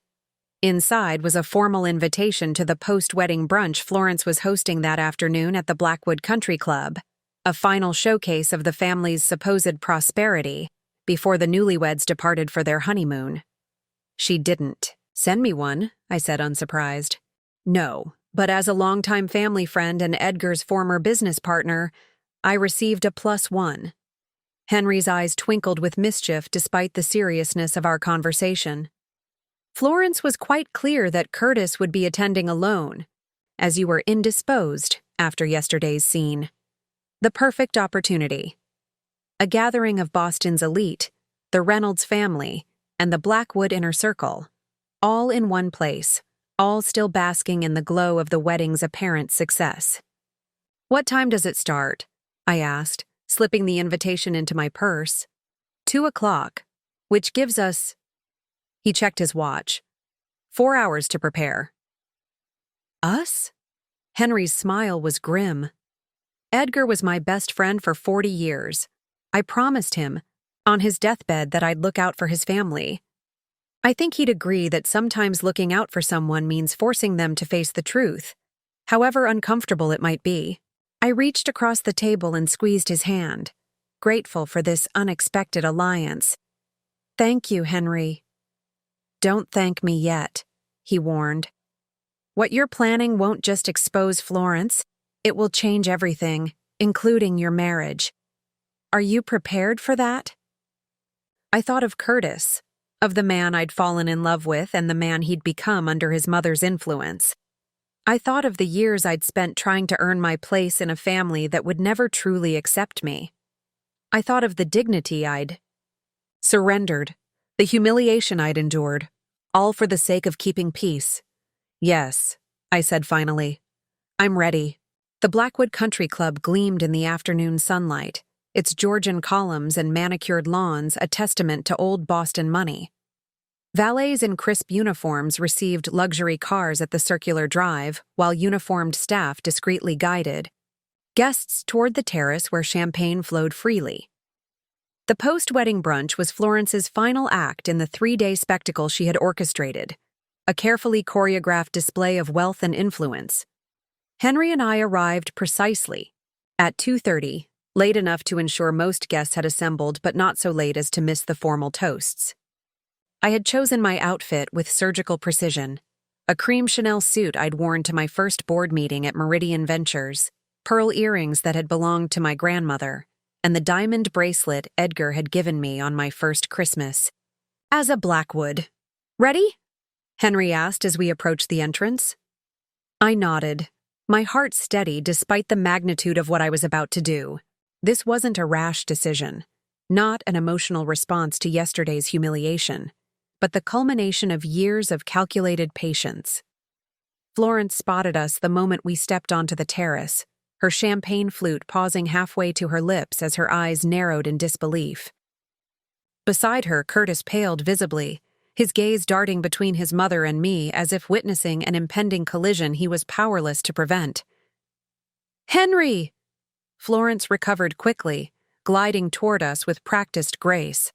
Inside was a formal invitation to the post-wedding brunch Florence was hosting that afternoon at the Blackwood Country Club, a final showcase of the family's supposed prosperity before the newlyweds departed for their honeymoon. "She didn't send me one," I said, unsurprised. "No, but as a longtime family friend and Edgar's former business partner, I received a +1. Henry's eyes twinkled with mischief despite the seriousness of our conversation. "Florence was quite clear that Curtis would be attending alone, as you were indisposed after yesterday's scene. The perfect opportunity. A gathering of Boston's elite, the Reynolds family, and the Blackwood inner circle, all in one place, all still basking in the glow of the wedding's apparent success." "What time does it start?" I asked, slipping the invitation into my purse. 2 o'clock, which gives us— He checked his watch. 4 hours to prepare. Us? Henry's smile was grim. Edgar was my best friend for 40 years. I promised him, on his deathbed, that I'd look out for his family. I think he'd agree that sometimes looking out for someone means forcing them to face the truth, however uncomfortable it might be. I reached across the table and squeezed his hand, grateful for this unexpected alliance. Thank you, Henry. Don't thank me yet, he warned. What you're planning won't just expose Florence, it will change everything, including your marriage. Are you prepared for that? I thought of Curtis, of the man I'd fallen in love with and the man he'd become under his mother's influence. I thought of the years I'd spent trying to earn my place in a family that would never truly accept me. I thought of the dignity I'd surrendered, the humiliation I'd endured, all for the sake of keeping peace. Yes, I said finally. I'm ready. The Blackwood Country Club gleamed in the afternoon sunlight, its Georgian columns and manicured lawns a testament to old Boston money. Valets in crisp uniforms received luxury cars at the circular drive, while uniformed staff discreetly guided guests toward the terrace where champagne flowed freely. The post-wedding brunch was Florence's final act in the 3-day spectacle she had orchestrated, a carefully choreographed display of wealth and influence. Henry and I arrived precisely at 2:30, late enough to ensure most guests had assembled but not so late as to miss the formal toasts. I had chosen my outfit with surgical precision, a cream Chanel suit I'd worn to my first board meeting at Meridian Ventures, pearl earrings that had belonged to my grandmother, and the diamond bracelet Edgar had given me on my first Christmas. As a Blackwood. Ready? Henry asked as we approached the entrance. I nodded, my heart steady despite the magnitude of what I was about to do. This wasn't a rash decision, not an emotional response to yesterday's humiliation, but the culmination of years of calculated patience. Florence spotted us the moment we stepped onto the terrace, her champagne flute pausing halfway to her lips as her eyes narrowed in disbelief. Beside her, Curtis paled visibly, his gaze darting between his mother and me as if witnessing an impending collision he was powerless to prevent. Henry! Florence recovered quickly, gliding toward us with practiced grace.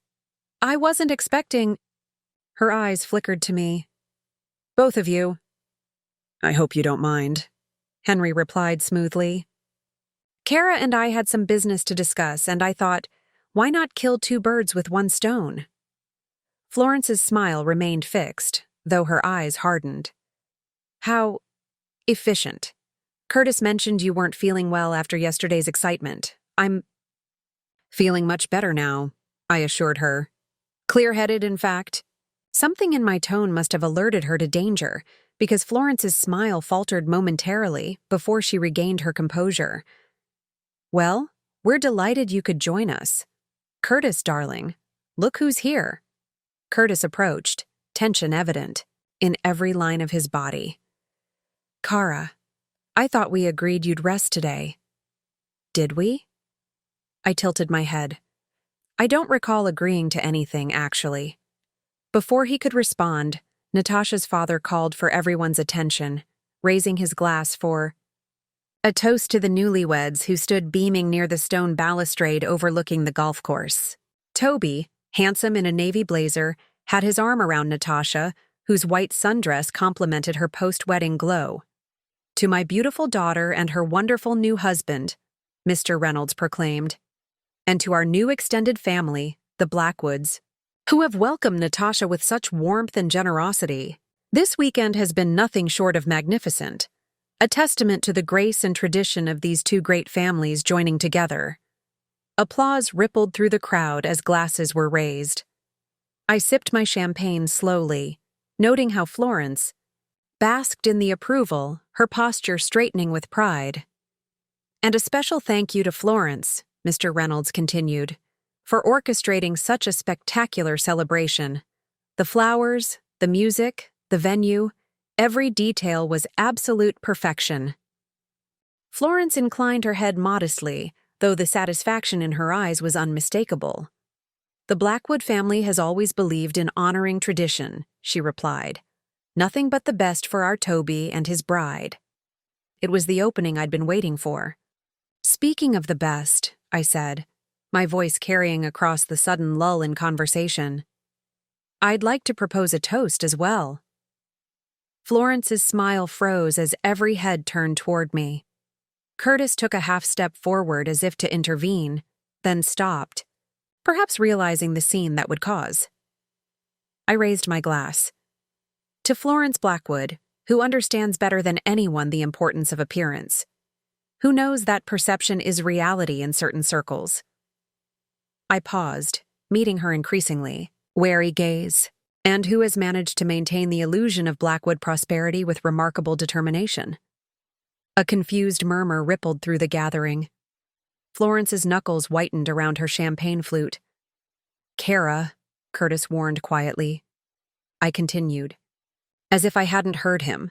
I wasn't expecting— Her eyes flickered to me. Both of you. I hope you don't mind, Henry replied smoothly. Kara and I had some business to discuss, and I thought, why not kill 2 birds with 1 stone? Florence's smile remained fixed, though her eyes hardened. How efficient. Curtis mentioned you weren't feeling well after yesterday's excitement. I'm feeling much better now, I assured her. Clear-headed, in fact. Something in my tone must have alerted her to danger, because Florence's smile faltered momentarily before she regained her composure. Well, we're delighted you could join us. Curtis, darling, look who's here. Curtis approached, tension evident, in every line of his body. Kara, I thought we agreed you'd rest today. Did we? I tilted my head. I don't recall agreeing to anything, actually. Before he could respond, Natasha's father called for everyone's attention, raising his glass for a toast to the newlyweds who stood beaming near the stone balustrade overlooking the golf course. Toby, handsome in a navy blazer, had his arm around Natasha, whose white sundress complemented her post-wedding glow. To my beautiful daughter and her wonderful new husband, Mr. Reynolds proclaimed, and to our new extended family, the Blackwoods, who have welcomed Natasha with such warmth and generosity. This weekend has been nothing short of magnificent, a testament to the grace and tradition of these 2 great families joining together. Applause rippled through the crowd as glasses were raised. I sipped my champagne slowly, noting how Florence basked in the approval, her posture straightening with pride. And a special thank you to Florence, Mr. Reynolds continued, for orchestrating such a spectacular celebration. The flowers, the music, the venue, every detail was absolute perfection. Florence inclined her head modestly, though the satisfaction in her eyes was unmistakable. The Blackwood family has always believed in honoring tradition, she replied. Nothing but the best for our Toby and his bride. It was the opening I'd been waiting for. Speaking of the best, I said, my voice carrying across the sudden lull in conversation, I'd like to propose a toast as well. Florence's smile froze as every head turned toward me. Curtis took a half-step forward as if to intervene, then stopped, perhaps realizing the scene that would cause. I raised my glass. To Florence Blackwood, who understands better than anyone the importance of appearance, who knows that perception is reality in certain circles. I paused, meeting her increasingly, wary gaze, and who has managed to maintain the illusion of Blackwood prosperity with remarkable determination. A confused murmur rippled through the gathering. Florence's knuckles whitened around her champagne flute. "Kara," Curtis warned quietly. I continued, as if I hadn't heard him.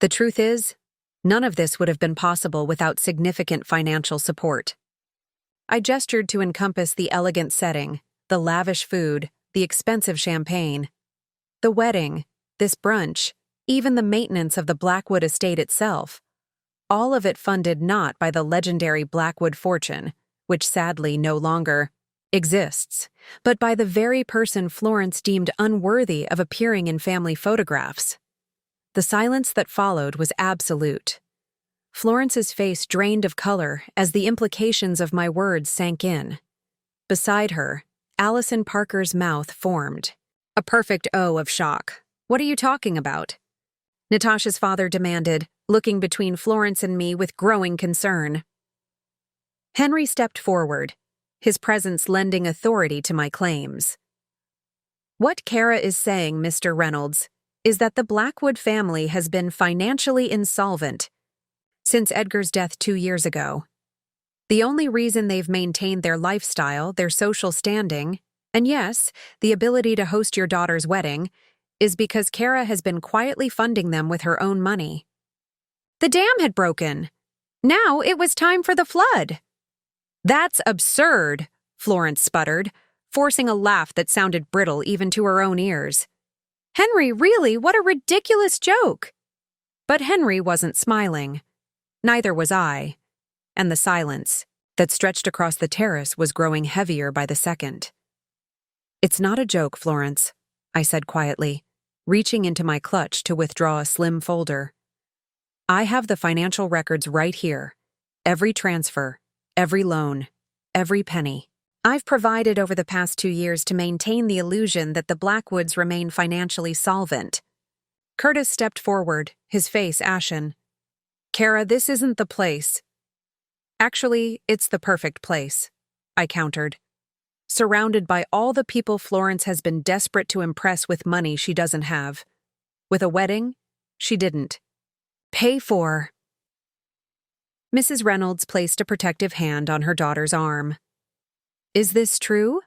The truth is, none of this would have been possible without significant financial support. I gestured to encompass the elegant setting, the lavish food, the expensive champagne. The wedding, this brunch, even the maintenance of the Blackwood estate itself. All of it funded not by the legendary Blackwood fortune, which sadly no longer exists, but by the very person Florence deemed unworthy of appearing in family photographs. The silence that followed was absolute. Florence's face drained of color as the implications of my words sank in. Beside her, Allison Parker's mouth formed. A perfect O of shock. "What are you talking about?" Natasha's father demanded, looking between Florence and me with growing concern. Henry stepped forward, his presence lending authority to my claims. "What Kara is saying, Mr. Reynolds, is that the Blackwood family has been financially insolvent since Edgar's death 2 years ago. The only reason they've maintained their lifestyle, their social standing, and yes, the ability to host your daughter's wedding, is because Kara has been quietly funding them with her own money. The dam had broken. Now it was time for the flood." "That's absurd," Florence sputtered, forcing a laugh that sounded brittle even to her own ears. "Henry, really, what a ridiculous joke!" But Henry wasn't smiling. Neither was I, and the silence that stretched across the terrace was growing heavier by the second. "It's not a joke, Florence," I said quietly, reaching into my clutch to withdraw a slim folder. "I have the financial records right here. Every transfer, every loan, every penny I've provided over the past 2 years to maintain the illusion that the Blackwoods remain financially solvent." Curtis stepped forward, his face ashen. "Kara, this isn't the place." "Actually, it's the perfect place," I countered. "Surrounded by all the people Florence has been desperate to impress with money she doesn't have. With a wedding, she didn't pay for." Mrs. Reynolds placed a protective hand on her daughter's arm. "Is this true?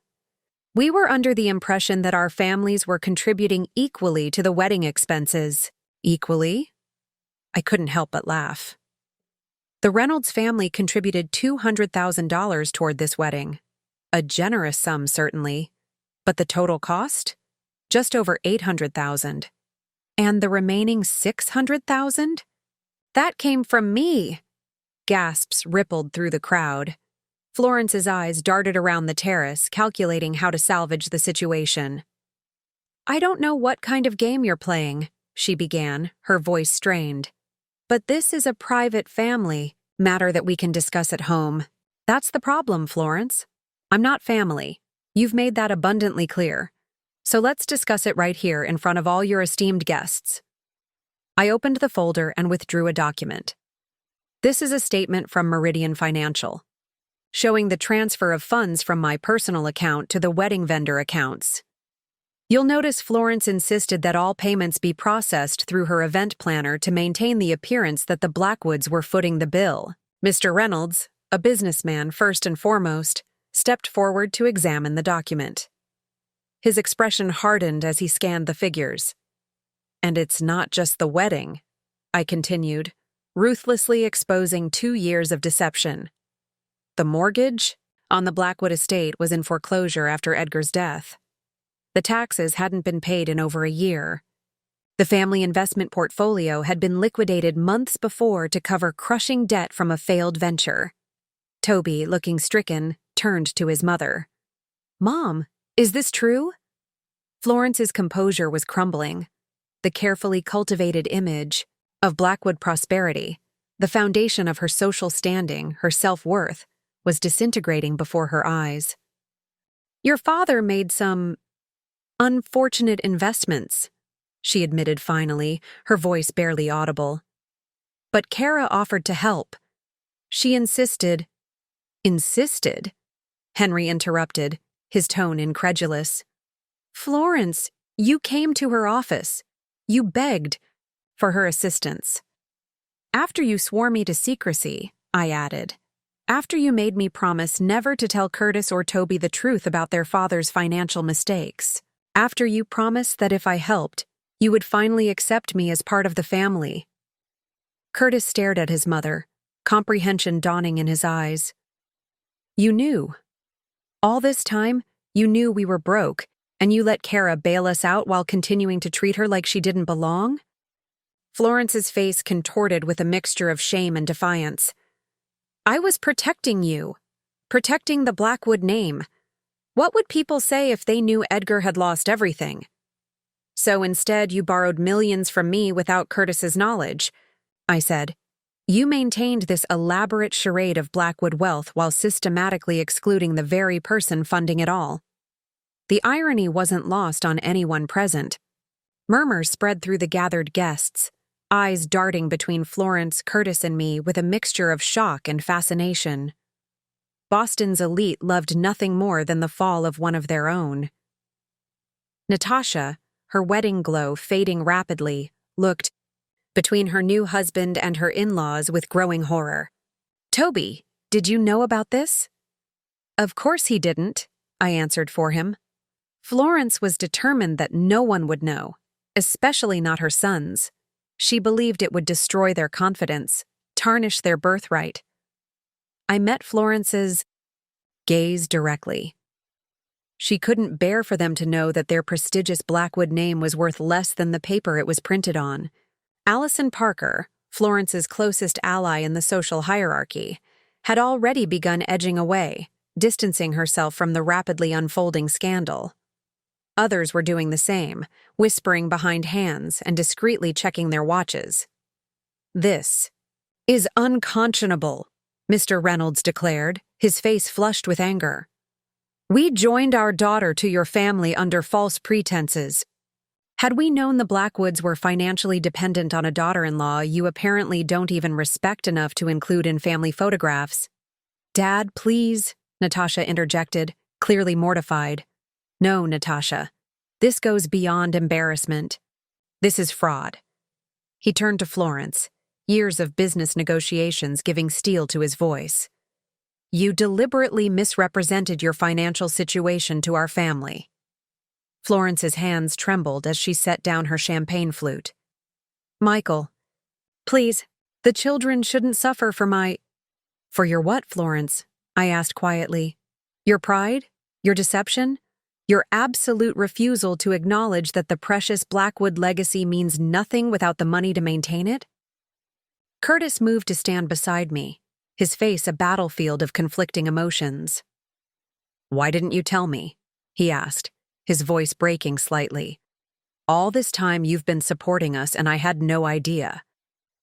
We were under the impression that our families were contributing equally to the wedding expenses." "Equally?" I couldn't help but laugh. "The Reynolds family contributed $200,000 toward this wedding. A generous sum, certainly. But the total cost? Just over $800,000. And the remaining $600,000? That came from me." Gasps rippled through the crowd. Florence's eyes darted around the terrace, calculating how to salvage the situation. "I don't know what kind of game you're playing," she began, her voice strained. "But this is a private family matter that we can discuss at home. That's the problem, Florence. I'm not family. You've made that abundantly clear. So let's discuss it right here in front of all your esteemed guests." I opened the folder and withdrew a document. This is a statement from Meridian Financial, showing the transfer of funds from my personal account to the wedding vendor accounts. You'll notice Florence insisted that all payments be processed through her event planner to maintain the appearance that the Blackwoods were footing the bill. Mr. Reynolds, a businessman first and foremost, stepped forward to examine the document. His expression hardened as he scanned the figures. "And it's not just the wedding," I continued, ruthlessly exposing 2 years of deception. "The mortgage, on the Blackwood estate was in foreclosure after Edgar's death. The taxes hadn't been paid in over a year. The family investment portfolio had been liquidated months before to cover crushing debt from a failed venture. Toby, looking stricken, turned to his mother. "Mom, is this true?" Florence's composure was crumbling. The carefully cultivated image of Blackwood prosperity, the foundation of her social standing, her self-worth, was disintegrating before her eyes. "Your father made some unfortunate investments," she admitted finally, her voice barely audible. "But Kara offered to help. She insisted—" "Insisted?" Henry interrupted, his tone incredulous. "Florence, you came to her office. You begged for her assistance. After you swore me to secrecy," I added. "After you made me promise never to tell Curtis or Toby the truth about their father's financial mistakes. After you promised that if I helped, you would finally accept me as part of the family." Curtis stared at his mother, comprehension dawning in his eyes. "You knew. All this time, you knew we were broke, and you let Kara bail us out while continuing to treat her like she didn't belong?" Florence's face contorted with a mixture of shame and defiance. "I was protecting you, protecting the Blackwood name. What would people say if they knew Edgar had lost everything? So instead you borrowed millions from me without Curtis's knowledge," I said. "You maintained this elaborate charade of Blackwood wealth while systematically excluding the very person funding it all." The irony wasn't lost on anyone present. Murmurs spread through the gathered guests, eyes darting between Florence, Curtis, and me with a mixture of shock and fascination. Boston's elite loved nothing more than the fall of one of their own. Natasha, her wedding glow fading rapidly, looked between her new husband and her in-laws with growing horror. "Toby, did you know about this?" "Of course he didn't," I answered for him. Florence was determined that no one would know, especially not her sons. She believed it would destroy their confidence, tarnish their birthright. I met Florence's gaze directly. She couldn't bear for them to know that their prestigious Blackwood name was worth less than the paper it was printed on. Allison Parker, Florence's closest ally in the social hierarchy, had already begun edging away, distancing herself from the rapidly unfolding scandal. Others were doing the same, whispering behind hands and discreetly checking their watches. "This is unconscionable," Mr. Reynolds declared, his face flushed with anger. "We joined our daughter to your family under false pretenses. Had we known the Blackwoods were financially dependent on a daughter-in-law you apparently don't even respect enough to include in family photographs." "Dad, please," Natasha interjected, clearly mortified. "No, Natasha. This goes beyond embarrassment. This is fraud." He turned to Florence, years of business negotiations giving steel to his voice. "You deliberately misrepresented your financial situation to our family." Florence's hands trembled as she set down her champagne flute. "Michael, please, the children shouldn't suffer for my—" "For your what, Florence?" I asked quietly. "Your pride? Your deception? Your absolute refusal to acknowledge that the precious Blackwood legacy means nothing without the money to maintain it?" Curtis moved to stand beside me, his face a battlefield of conflicting emotions. "Why didn't you tell me?" he asked, his voice breaking slightly. "All this time you've been supporting us and I had no idea.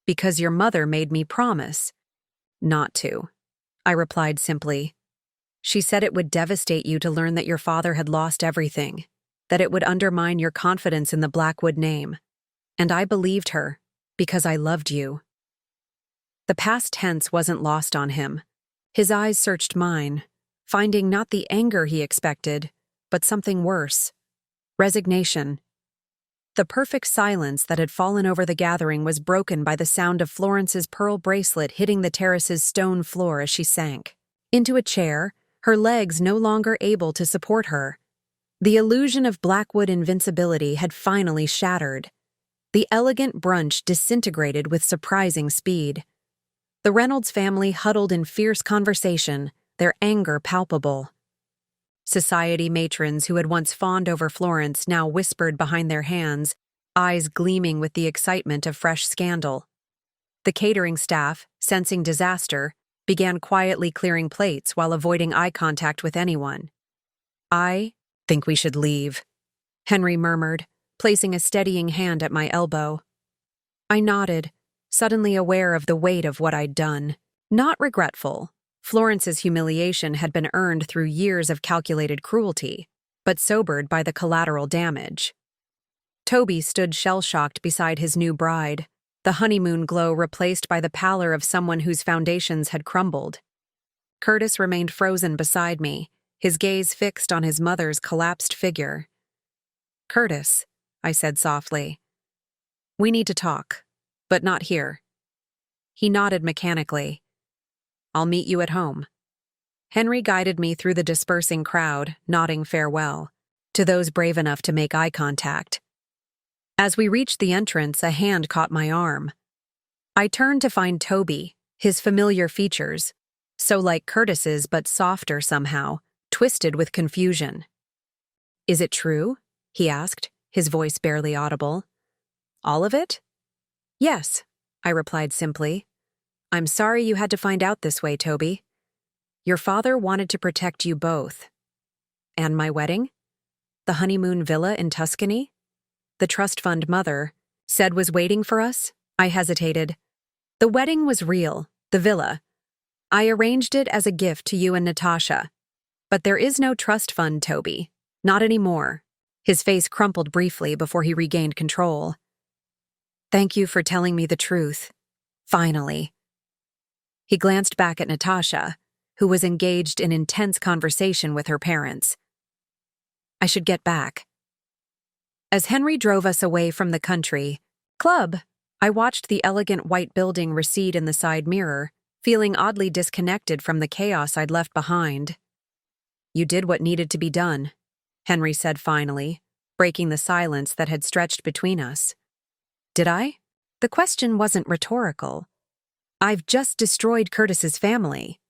Because your mother made me promise not to," I replied simply. "She said it would devastate you to learn that your father had lost everything, that it would undermine your confidence in the Blackwood name. And I believed her, because I loved you." The past tense wasn't lost on him. His eyes searched mine, finding not the anger he expected, but something worse. Resignation. The perfect silence that had fallen over the gathering was broken by the sound of Florence's pearl bracelet hitting the terrace's stone floor as she sank into a chair, her legs no longer able to support her. The illusion of Blackwood invincibility had finally shattered. The elegant brunch disintegrated with surprising speed. The Reynolds family huddled in fierce conversation, their anger palpable. Society matrons who had once fawned over Florence now whispered behind their hands, eyes gleaming with the excitement of fresh scandal. The catering staff, sensing disaster, began quietly clearing plates while avoiding eye contact with anyone. "I think we should leave," Henry murmured, placing a steadying hand at my elbow. I nodded, suddenly aware of the weight of what I'd done. Not regretful. Florence's humiliation had been earned through years of calculated cruelty, but sobered by the collateral damage. Toby stood shell-shocked beside his new bride, the honeymoon glow replaced by the pallor of someone whose foundations had crumbled. Curtis remained frozen beside me, his gaze fixed on his mother's collapsed figure. "Curtis," I said softly, "we need to talk, but not here." He nodded mechanically. "I'll meet you at home." Henry guided me through the dispersing crowd, nodding farewell, to those brave enough to make eye contact. As we reached the entrance, a hand caught my arm. I turned to find Toby, his familiar features, so like Curtis's but softer somehow, twisted with confusion. "Is it true?" he asked, his voice barely audible. "All of it?" "Yes," I replied simply. "I'm sorry you had to find out this way, Toby. Your father wanted to protect you both." "And my wedding? The honeymoon villa in Tuscany? The trust fund mother said was waiting for us?" I hesitated. "The wedding was real, the villa. I arranged it as a gift to you and Natasha. But there is no trust fund, Toby. Not anymore." His face crumpled briefly before he regained control. "Thank you for telling me the truth. Finally." He glanced back at Natasha, who was engaged in intense conversation with her parents. "I should get back." As Henry drove us away from the country club, I watched the elegant white building recede in the side mirror, feeling oddly disconnected from the chaos I'd left behind. "You did what needed to be done," Henry said finally, breaking the silence that had stretched between us. "Did I?" The question wasn't rhetorical. "I've just destroyed Curtis's family."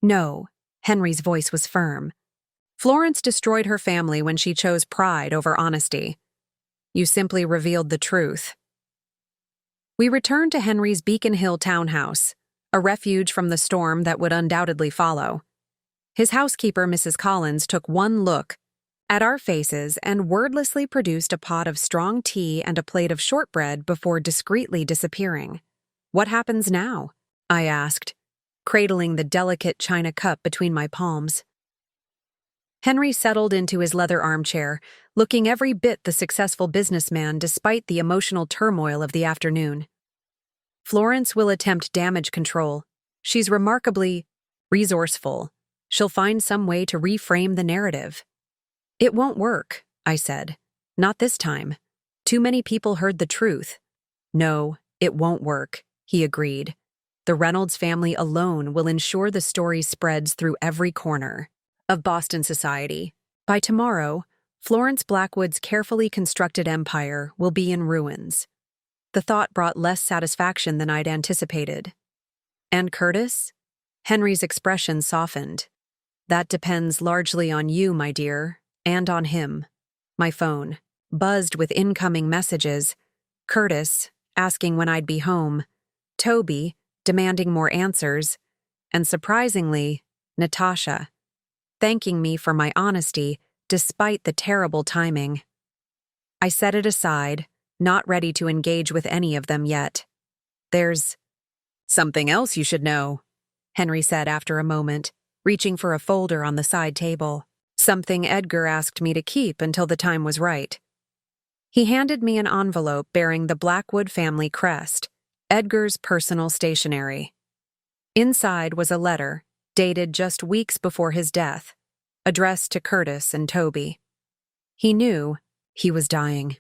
"No," Henry's voice was firm. "Florence destroyed her family when she chose pride over honesty. You simply revealed the truth." We returned to Henry's Beacon Hill townhouse, a refuge from the storm that would undoubtedly follow. His housekeeper, Mrs. Collins, took one look at our faces and wordlessly produced a pot of strong tea and a plate of shortbread before discreetly disappearing. "What happens now?" I asked, cradling the delicate china cup between my palms. Henry settled into his leather armchair, looking every bit the successful businessman despite the emotional turmoil of the afternoon. "Florence will attempt damage control. She's remarkably resourceful. She'll find some way to reframe the narrative." "It won't work," I said. "Not this time. Too many people heard the truth." "No, it won't work," he agreed. "The Reynolds family alone will ensure the story spreads through every corner of Boston society. By tomorrow, Florence Blackwood's carefully constructed empire will be in ruins." The thought brought less satisfaction than I'd anticipated. "And Curtis?" Henry's expression softened. "That depends largely on you, my dear, and on him." My phone buzzed with incoming messages. Curtis, asking when I'd be home. Toby, demanding more answers. And surprisingly, Natasha, thanking me for my honesty despite the terrible timing. I set it aside, not ready to engage with any of them yet. "There's something else you should know," Henry said after a moment, reaching for a folder on the side table. "Something Edgar asked me to keep until the time was right." He handed me an envelope bearing the Blackwood family crest, Edgar's personal stationery. Inside was a letter, dated just weeks before his death, addressed to Curtis and Toby. "He knew he was dying,"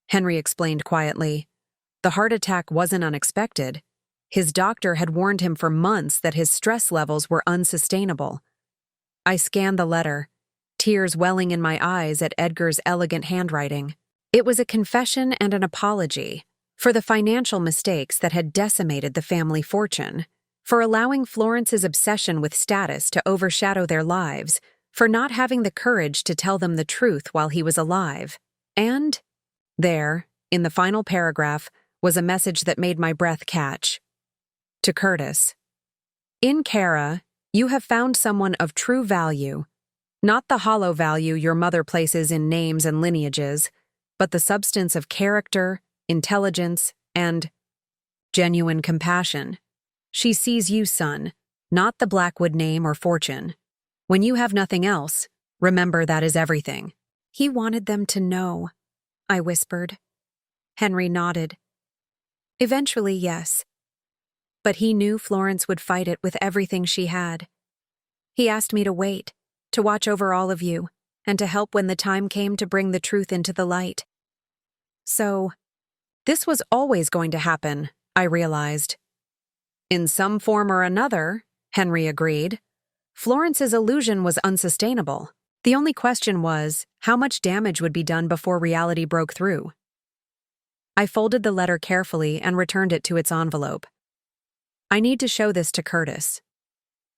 Henry explained quietly. "The heart attack wasn't unexpected. His doctor had warned him for months that his stress levels were unsustainable." I scanned the letter, tears welling in my eyes at Edgar's elegant handwriting. It was a confession and an apology for the financial mistakes that had decimated the family fortune, for allowing Florence's obsession with status to overshadow their lives, for not having the courage to tell them the truth while he was alive. And there, in the final paragraph, was a message that made my breath catch. To Curtis. In Kara, you have found someone of true value, not the hollow value your mother places in names and lineages, but the substance of character, intelligence, and genuine compassion. She sees you, son, not the Blackwood name or fortune. When you have nothing else, remember that is everything. He wanted them to know, I whispered. Henry nodded. Eventually, yes. But he knew Florence would fight it with everything she had. He asked me to wait, to watch over all of you, and to help when the time came to bring the truth into the light. So, this was always going to happen, I realized. In some form or another, Henry agreed. Florence's illusion was unsustainable. The only question was, how much damage would be done before reality broke through? I folded the letter carefully and returned it to its envelope. I need to show this to Curtis.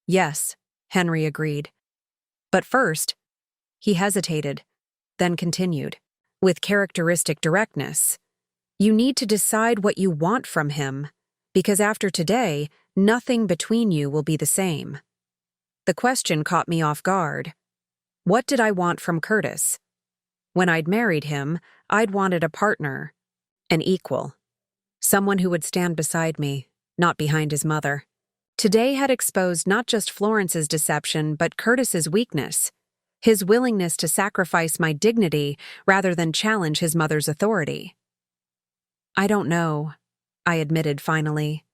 Yes, Henry agreed. But first, he hesitated, then continued, with characteristic directness. You need to decide what you want from him, because after today, nothing between you will be the same. The question caught me off guard. What did I want from Curtis? When I'd married him, I'd wanted a partner, an equal, someone who would stand beside me, not behind his mother. Today had exposed not just Florence's deception, but Curtis's weakness, his willingness to sacrifice my dignity rather than challenge his mother's authority. I don't know, I admitted finally.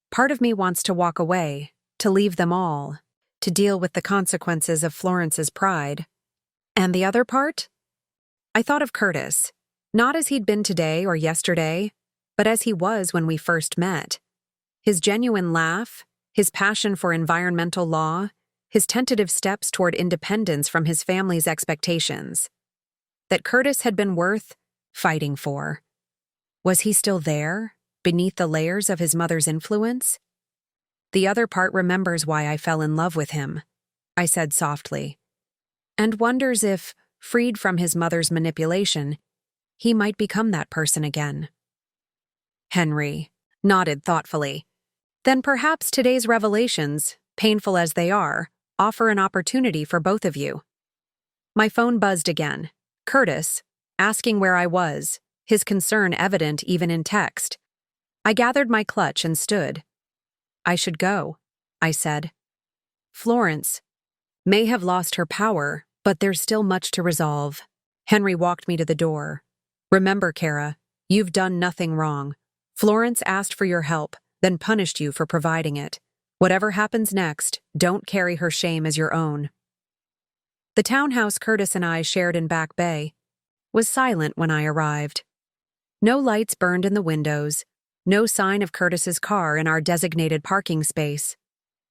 Part of me wants to walk away, to leave them all, to deal with the consequences of Florence's pride. And the other part? I thought of Curtis, not as he'd been today or yesterday, but as he was when we first met. His genuine laugh, his passion for environmental law, his tentative steps toward independence from his family's expectations. That Curtis had been worth fighting for. Was he still there, beneath the layers of his mother's influence? The other part remembers why I fell in love with him, I said softly, and wonders if, freed from his mother's manipulation, he might become that person again. Henry nodded thoughtfully. Then perhaps today's revelations, painful as they are, offer an opportunity for both of you. My phone buzzed again. Curtis, asking where I was, his concern evident even in text. I gathered my clutch and stood. I should go, I said. Florence may have lost her power, but there's still much to resolve. Henry walked me to the door. Remember, Kara, you've done nothing wrong. Florence asked for your help, then punished you for providing it. Whatever happens next, don't carry her shame as your own. The townhouse Curtis and I shared in Back Bay was silent when I arrived. No lights burned in the windows, no sign of Curtis's car in our designated parking space.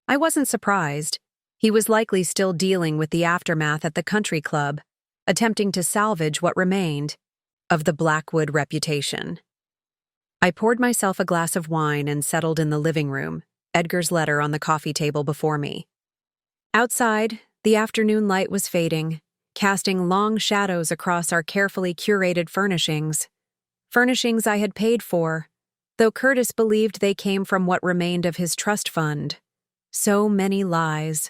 I wasn't surprised. He was likely still dealing with the aftermath at the country club, attempting to salvage what remained of the Blackwood reputation. I poured myself a glass of wine and settled in the living room, Edgar's letter on the coffee table before me. Outside, the afternoon light was fading, casting long shadows across our carefully curated furnishings. Furnishings I had paid for, though Curtis believed they came from what remained of his trust fund. So many lies,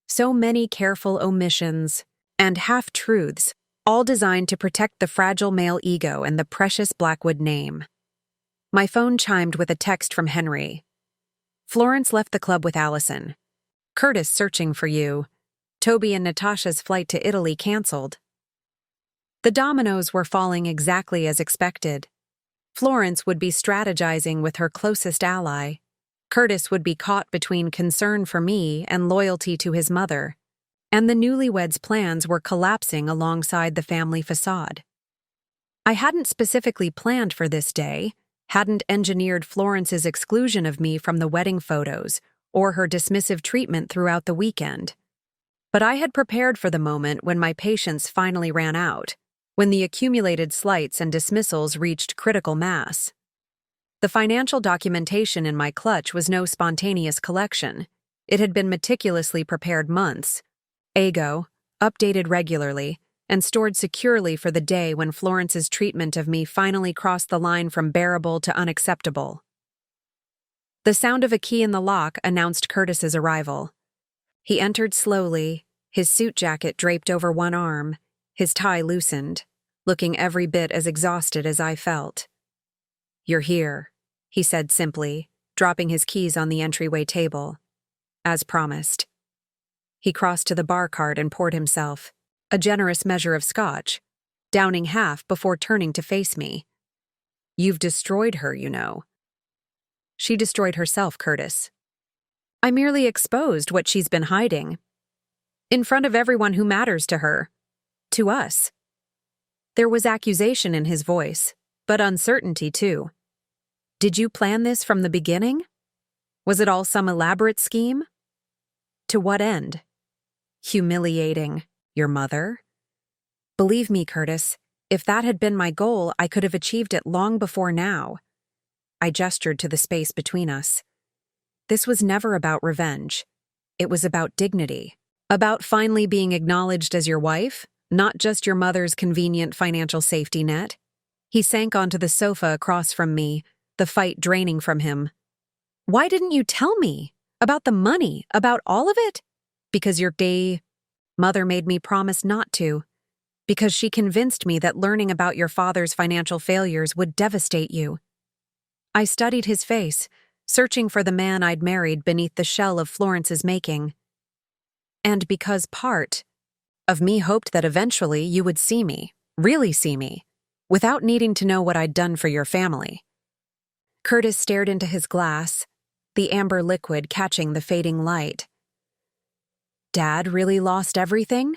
so many careful omissions, and half-truths, all designed to protect the fragile male ego and the precious Blackwood name. My phone chimed with a text from Henry. Florence left the club with Allison. Curtis searching for you. Toby and Natasha's flight to Italy canceled. The dominoes were falling exactly as expected. Florence would be strategizing with her closest ally. Curtis would be caught between concern for me and loyalty to his mother. And the newlyweds' plans were collapsing alongside the family facade. I hadn't specifically planned for this day, hadn't engineered Florence's exclusion of me from the wedding photos or her dismissive treatment throughout the weekend. But I had prepared for the moment when my patience finally ran out, when the accumulated slights and dismissals reached critical mass. The financial documentation in my clutch was no spontaneous collection. It had been meticulously prepared months, ago, updated regularly, and stored securely for the day when Florence's treatment of me finally crossed the line from bearable to unacceptable. The sound of a key in the lock announced Curtis's arrival. He entered slowly, his suit jacket draped over one arm, his tie loosened, looking every bit as exhausted as I felt. "You're here," he said simply, dropping his keys on the entryway table. As promised. He crossed to the bar cart and poured himself a generous measure of scotch, downing half before turning to face me. "You've destroyed her, you know." "She destroyed herself, Curtis. I merely exposed what she's been hiding. In front of everyone who matters to her. To us." There was accusation in his voice, but uncertainty too. "Did you plan this from the beginning? Was it all some elaborate scheme? To what end? Humiliating your mother?" "Believe me, Curtis, if that had been my goal, I could have achieved it long before now." I gestured to the space between us. "This was never about revenge. It was about dignity. About finally being acknowledged as your wife, not just your mother's convenient financial safety net." He sank onto the sofa across from me, the fight draining from him. "Why didn't you tell me? About the money, about all of it?" "Because your gay mother made me promise not to. Because she convinced me that learning about your father's financial failures would devastate you." I studied his face, searching for the man I'd married beneath the shell of Florence's making. "And because part of me hoped that eventually you would see me, really see me, without needing to know what I'd done for your family." Curtis stared into his glass, the amber liquid catching the fading light. "Dad really lost everything?"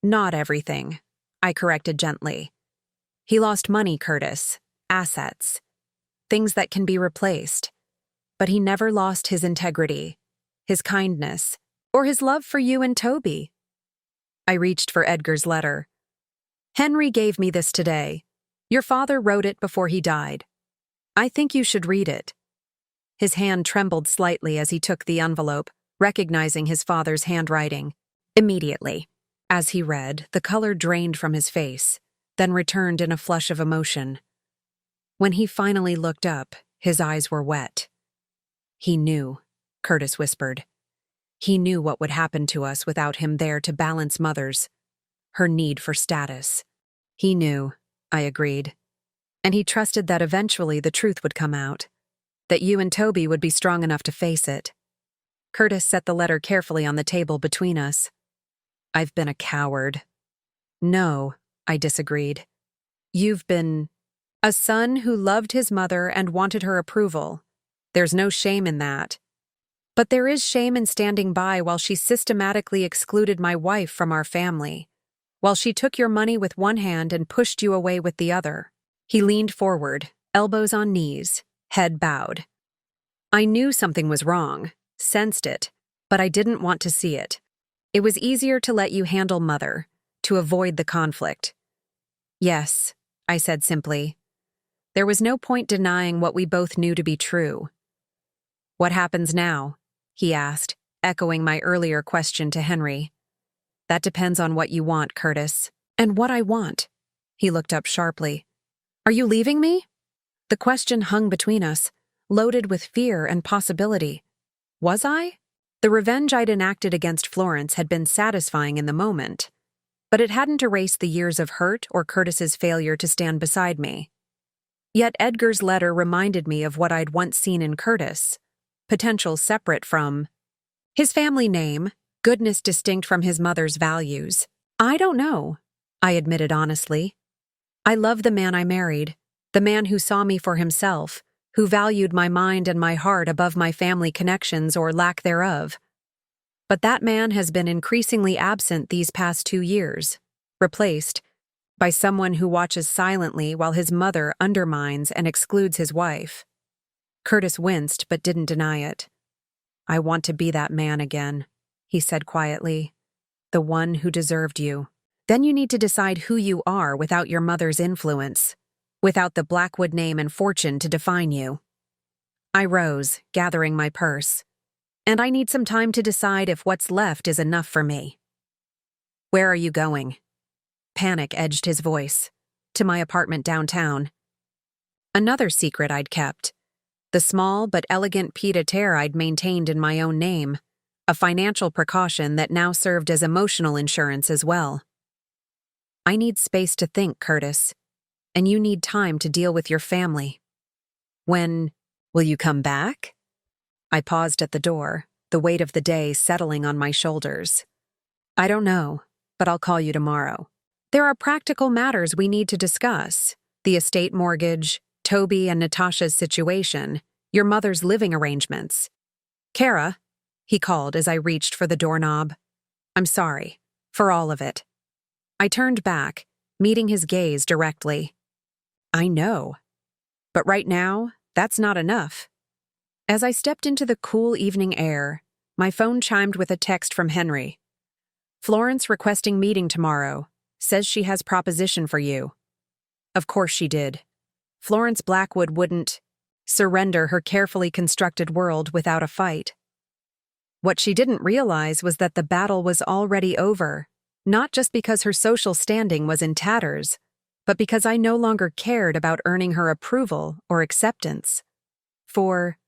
"Not everything," I corrected gently. "He lost money, Curtis, assets, things that can be replaced. But he never lost his integrity, his kindness, or his love for you and Toby." I reached for Edgar's letter. "Henry gave me this today. Your father wrote it before he died. I think you should read it." His hand trembled slightly as he took the envelope, recognizing his father's handwriting. Immediately, as he read, the color drained from his face, then returned in a flush of emotion. When he finally looked up, his eyes were wet. "He knew," Curtis whispered. "He knew what would happen to us without him there to balance Mother's, her need for status." "He knew," I agreed. "And he trusted that eventually the truth would come out, that you and Toby would be strong enough to face it." Curtis set the letter carefully on the table between us. "I've been a coward." "No," I disagreed. "You've been a son who loved his mother and wanted her approval. There's no shame in that. But there is shame in standing by while she systematically excluded my wife from our family, while she took your money with one hand and pushed you away with the other." He leaned forward, elbows on knees, head bowed. "I knew something was wrong, sensed it, but I didn't want to see it. It was easier to let you handle Mother, to avoid the conflict." "Yes," I said simply. There was no point denying what we both knew to be true. "What happens now?" he asked, echoing my earlier question to Henry. "That depends on what you want, Curtis." "And what I want?" He looked up sharply. "Are you leaving me?" The question hung between us, loaded with fear and possibility. Was I? The revenge I'd enacted against Florence had been satisfying in the moment, but it hadn't erased the years of hurt or Curtis's failure to stand beside me. Yet Edgar's letter reminded me of what I'd once seen in Curtis, potential separate from his family name, goodness distinct from his mother's values. "I don't know," I admitted honestly. "I love the man I married, the man who saw me for himself, who valued my mind and my heart above my family connections or lack thereof. But that man has been increasingly absent these past 2 years, replaced by someone who watches silently while his mother undermines and excludes his wife." Curtis winced but didn't deny it. "I want to be that man again," he said quietly. "The one who deserved you. Then you need to decide who you are without your mother's influence. without the Blackwood name and fortune to define you. I rose, gathering my purse. And I need some time to decide if what's left is enough for me. Where are you going? Panic edged his voice. To my apartment downtown. Another secret I'd kept. The small but elegant pied-à-terre I'd maintained in my own name. A financial precaution that now served as emotional insurance as well. I need space to think, Curtis. And you need time to deal with your family. When will you come back? I paused at the door, the weight of the day settling on my shoulders. I don't know, but I'll call you tomorrow. There are practical matters we need to discuss. The estate mortgage, Toby and Natasha's situation, your mother's living arrangements. Kara, he called as I reached for the doorknob. I'm sorry, for all of it. I turned back, meeting his gaze directly. I know. But right now, that's not enough. As I stepped into the cool evening air, my phone chimed with a text from Henry. Florence requesting meeting tomorrow. Says she has proposition for you. Of course she did. Florence Blackwood wouldn't surrender her carefully constructed world without a fight. What she didn't realize was that the battle was already over, not just because her social standing was in tatters, but because I no longer cared about earning her approval or acceptance. For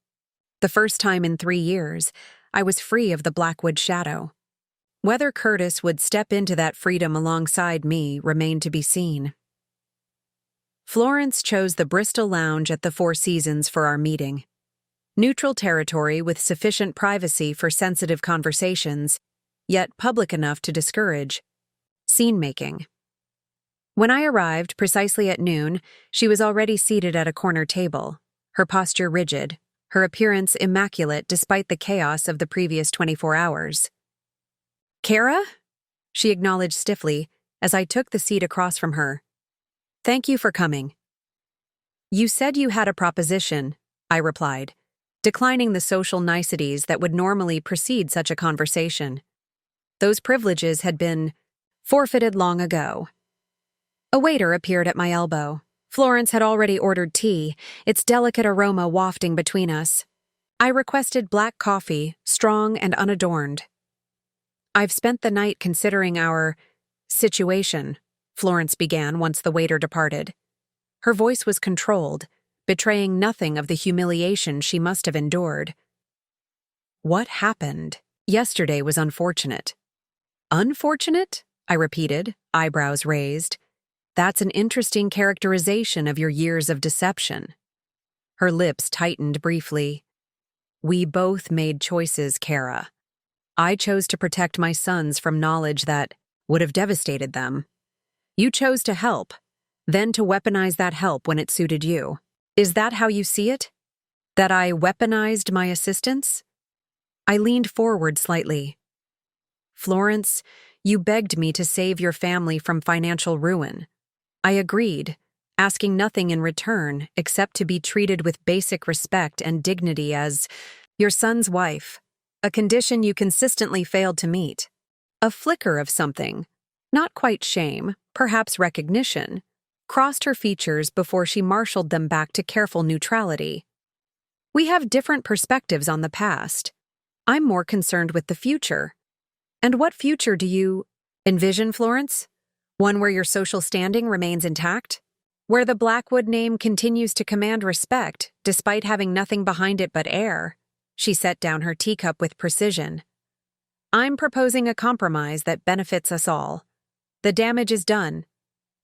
the first time in 3 years, I was free of the Blackwood shadow. Whether Curtis would step into that freedom alongside me remained to be seen. Florence chose the Bristol Lounge at the Four Seasons for our meeting. Neutral territory with sufficient privacy for sensitive conversations, yet public enough to discourage scene-making. When I arrived precisely at noon, she was already seated at a corner table, her posture rigid, her appearance immaculate despite the chaos of the previous 24 hours. Kara? She acknowledged stiffly as I took the seat across from her. Thank you for coming. You said you had a proposition, I replied, declining the social niceties that would normally precede such a conversation. Those privileges had been forfeited long ago. A waiter appeared at my elbow. Florence had already ordered tea, its delicate aroma wafting between us. I requested black coffee, strong and unadorned. I've spent the night considering our situation, Florence began once the waiter departed. Her voice was controlled, betraying nothing of the humiliation she must have endured. What happened? Yesterday was unfortunate. Unfortunate? I repeated, eyebrows raised. That's an interesting characterization of your years of deception. Her lips tightened briefly. We both made choices, Kara. I chose to protect my sons from knowledge that would have devastated them. You chose to help, then to weaponize that help when it suited you. Is that how you see it? That I weaponized my assistance? I leaned forward slightly. Florence, you begged me to save your family from financial ruin. I agreed, asking nothing in return except to be treated with basic respect and dignity as your son's wife. A condition you consistently failed to meet. A flicker of something, not quite shame, perhaps recognition, crossed her features before she marshaled them back to careful neutrality. We have different perspectives on the past. I'm more concerned with the future. And what future do you envision, Florence? One where your social standing remains intact? Where the Blackwood name continues to command respect, despite having nothing behind it but air? She set down her teacup with precision. I'm proposing a compromise that benefits us all. The damage is done.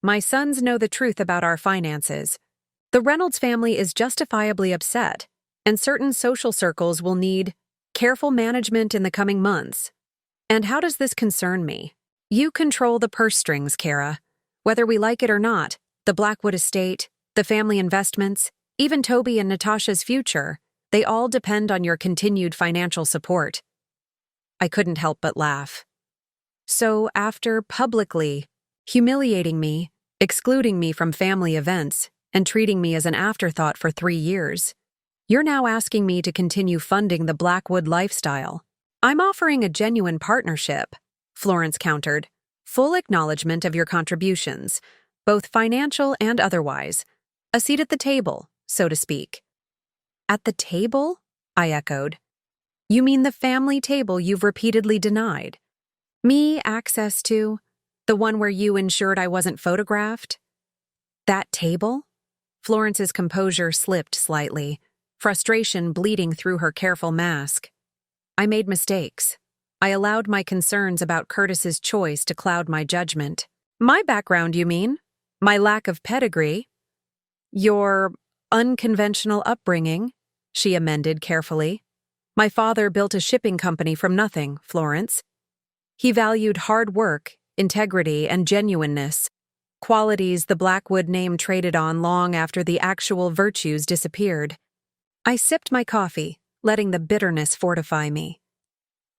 My sons know the truth about our finances. The Reynolds family is justifiably upset, and certain social circles will need careful management in the coming months. And how does this concern me? You control the purse strings, Kara. Whether we like it or not, the Blackwood estate, the family investments, even Toby and Natasha's future, they all depend on your continued financial support. I couldn't help but laugh. So after publicly humiliating me, excluding me from family events, and treating me as an afterthought for 3 years, you're now asking me to continue funding the Blackwood lifestyle. I'm offering a genuine partnership, Florence countered, full acknowledgement of your contributions, both financial and otherwise. A seat at the table, so to speak. At the table? I echoed. You mean the family table you've repeatedly denied? Me access to? The one where you ensured I wasn't photographed? That table? Florence's composure slipped slightly, frustration bleeding through her careful mask. I made mistakes. I allowed my concerns about Curtis's choice to cloud my judgment. My background, you mean? My lack of pedigree? Your unconventional upbringing, she amended carefully. My father built a shipping company from nothing, Florence. He valued hard work, integrity, and genuineness, qualities the Blackwood name traded on long after the actual virtues disappeared. I sipped my coffee, letting the bitterness fortify me.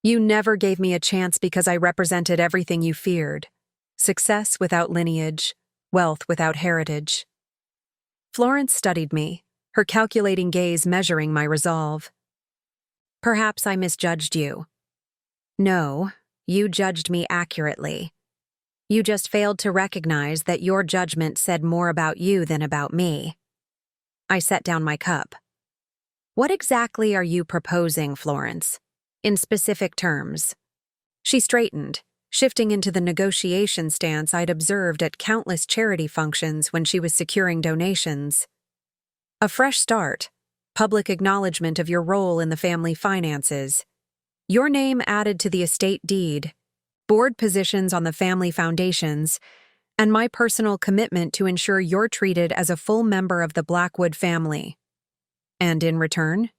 You never gave me a chance because I represented everything you feared. Success without lineage, wealth without heritage. Florence studied me, her calculating gaze measuring my resolve. Perhaps I misjudged you. No, you judged me accurately. You just failed to recognize that your judgment said more about you than about me. I set down my cup. What exactly are you proposing, Florence? In specific terms. She straightened, shifting into the negotiation stance I'd observed at countless charity functions when she was securing donations. A fresh start, public acknowledgement of your role in the family finances, your name added to the estate deed, board positions on the family foundations, and my personal commitment to ensure you're treated as a full member of the Blackwood family. And in return,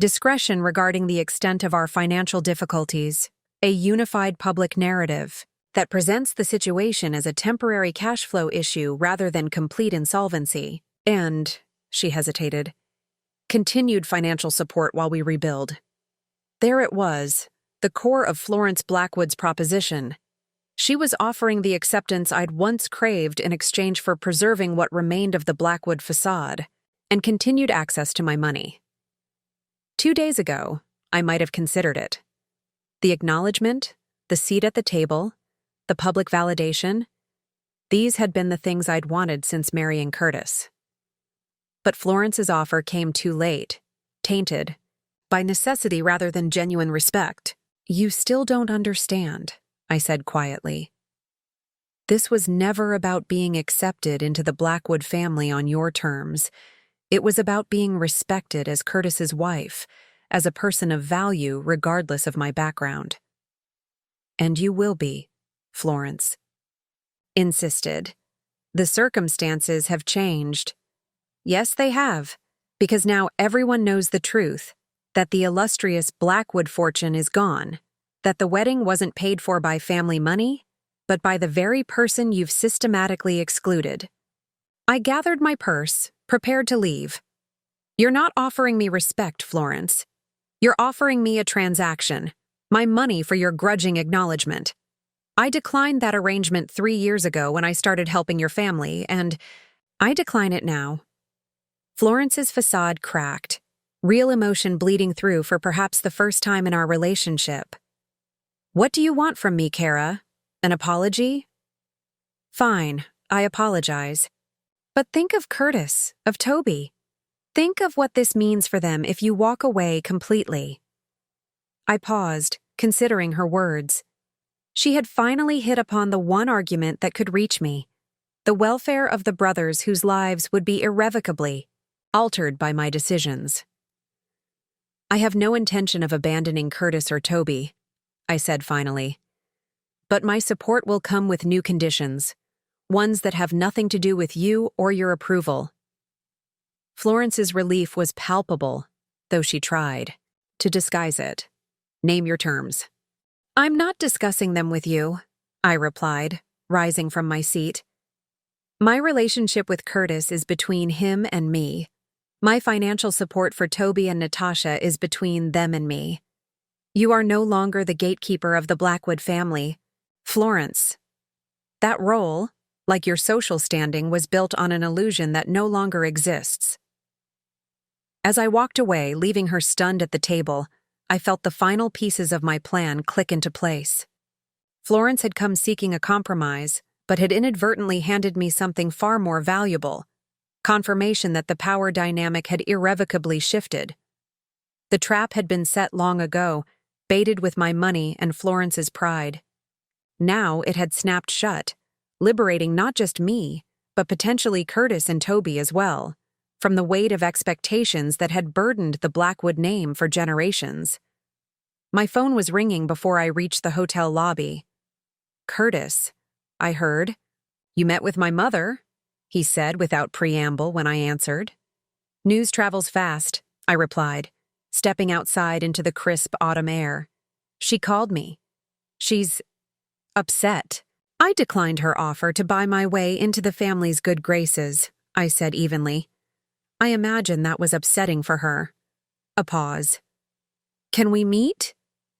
discretion regarding the extent of our financial difficulties, a unified public narrative that presents the situation as a temporary cash flow issue rather than complete insolvency, and, she hesitated, continued financial support while we rebuild. There it was, the core of Florence Blackwood's proposition. She was offering the acceptance I'd once craved in exchange for preserving what remained of the Blackwood facade, and continued access to my money. 2 days ago, I might have considered it. The acknowledgement, the seat at the table, the public validation, these had been the things I'd wanted since marrying Curtis. But Florence's offer came too late, tainted, by necessity rather than genuine respect. You still don't understand, I said quietly. This was never about being accepted into the Blackwood family on your terms. It was about being respected as Curtis's wife, as a person of value regardless of my background. And you will be, Florence insisted. The circumstances have changed. Yes, they have, because now everyone knows the truth, that the illustrious Blackwood fortune is gone, that the wedding wasn't paid for by family money, but by the very person you've systematically excluded. I gathered my purse, prepared to leave. You're not offering me respect, Florence. You're offering me a transaction, my money for your grudging acknowledgement. I declined that arrangement 3 years ago when I started helping your family, and I decline it now. Florence's facade cracked, real emotion bleeding through for perhaps the first time in our relationship. What do you want from me, Kara? An apology? Fine, I apologize. But think of Curtis, of Toby. Think of what this means for them if you walk away completely. I paused, considering her words. She had finally hit upon the one argument that could reach me, the welfare of the brothers whose lives would be irrevocably altered by my decisions. I have no intention of abandoning Curtis or Toby, I said finally. But my support will come with new conditions, ones that have nothing to do with you or your approval. Florence's relief was palpable, though she tried to disguise it. Name your terms. I'm not discussing them with you, I replied, rising from my seat. My relationship with Curtis is between him and me. My financial support for Toby and Natasha is between them and me. You are no longer the gatekeeper of the Blackwood family, Florence. That role, like your social standing, was built on an illusion that no longer exists. As I walked away, leaving her stunned at the table, I felt the final pieces of my plan click into place. Florence had come seeking a compromise, but had inadvertently handed me something far more valuable, confirmation that the power dynamic had irrevocably shifted. The trap had been set long ago, baited with my money and Florence's pride. Now it had snapped shut, liberating not just me, but potentially Curtis and Toby as well, from the weight of expectations that had burdened the Blackwood name for generations. My phone was ringing before I reached the hotel lobby. "Curtis," I heard. "You met with my mother," he said without preamble when I answered. "News travels fast," I replied, stepping outside into the crisp autumn air. "She called me. She's upset." "I declined her offer to buy my way into the family's good graces," I said evenly. "I imagine that was upsetting for her." A pause. "Can we meet?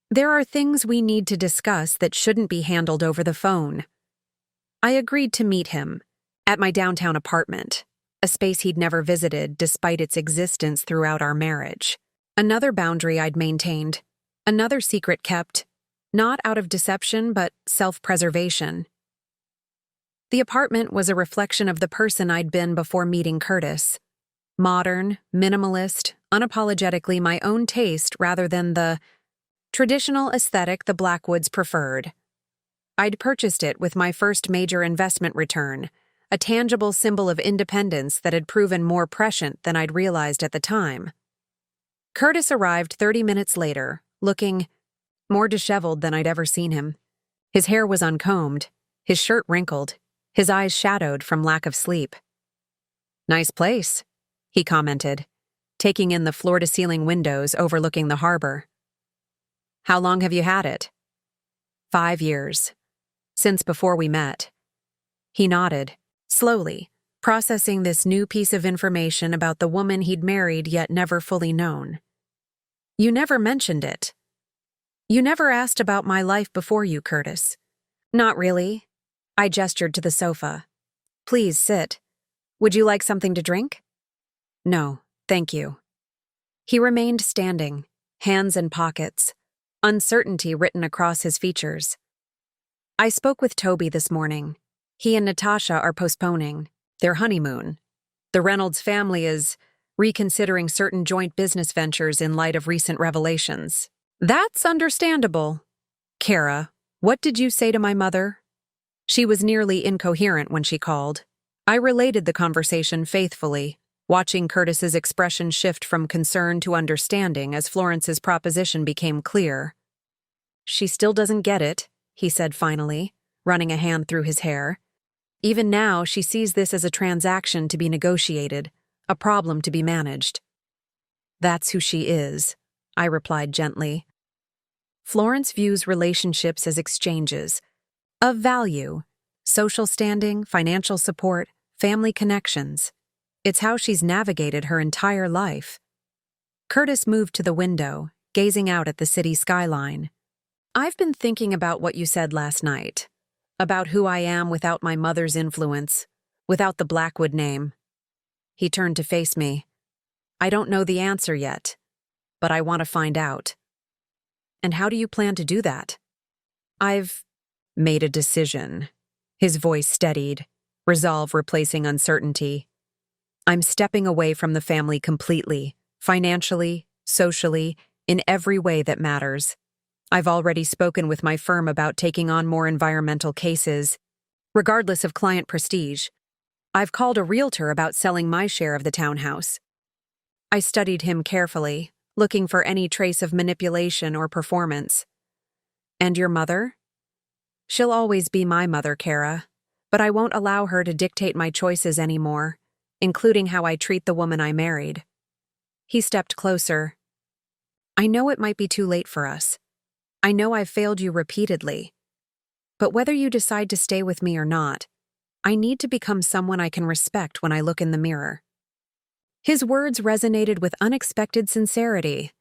There are things we need to discuss that shouldn't be handled over the phone." I agreed to meet him at my downtown apartment, a space he'd never visited despite its existence throughout our marriage. Another boundary I'd maintained, another secret kept, not out of deception but self-preservation. The apartment was a reflection of the person I'd been before meeting Curtis. Modern, minimalist, unapologetically my own taste rather than the traditional aesthetic the Blackwoods preferred. I'd purchased it with my first major investment return, a tangible symbol of independence that had proven more prescient than I'd realized at the time. Curtis arrived 30 minutes later, looking more disheveled than I'd ever seen him. His hair was uncombed, his shirt wrinkled, his eyes shadowed from lack of sleep. "Nice place," he commented, taking in the floor-to-ceiling windows overlooking the harbor. "How long have you had it?" 5 years. Since before we met." He nodded, slowly, processing this new piece of information about the woman he'd married yet never fully known. "You never mentioned it. You never asked about my life before you, Curtis." "Not really." I gestured to the sofa. "Please sit. Would you like something to drink?" "No, thank you." He remained standing, hands in pockets, uncertainty written across his features. "I spoke with Toby this morning. He and Natasha are postponing their honeymoon. The Reynolds family is reconsidering certain joint business ventures in light of recent revelations." "That's understandable." "Kara, what did you say to my mother?" She was nearly incoherent when she called. I related the conversation faithfully, watching Curtis's expression shift from concern to understanding as Florence's proposition became clear. "She still doesn't get it," he said finally, running a hand through his hair. "Even now, she sees this as a transaction to be negotiated, a problem to be managed." "That's who she is," I replied gently. "Florence views relationships as exchanges of value, social standing, financial support, family connections. It's how she's navigated her entire life." Curtis moved to the window, gazing out at the city skyline. "I've been thinking about what you said last night, about who I am without my mother's influence, without the Blackwood name." He turned to face me. "I don't know the answer yet, but I want to find out." "And how do you plan to do that?" "I've made a decision." His voice steadied, resolve replacing uncertainty. "I'm stepping away from the family completely, financially, socially, in every way that matters. I've already spoken with my firm about taking on more environmental cases, regardless of client prestige. I've called a realtor about selling my share of the townhouse." I studied him carefully, looking for any trace of manipulation or performance. "And your mother?" "She'll always be my mother, Kara, but I won't allow her to dictate my choices anymore, including how I treat the woman I married." He stepped closer. "I know it might be too late for us. I know I've failed you repeatedly. But whether you decide to stay with me or not, I need to become someone I can respect when I look in the mirror." His words resonated with unexpected sincerity.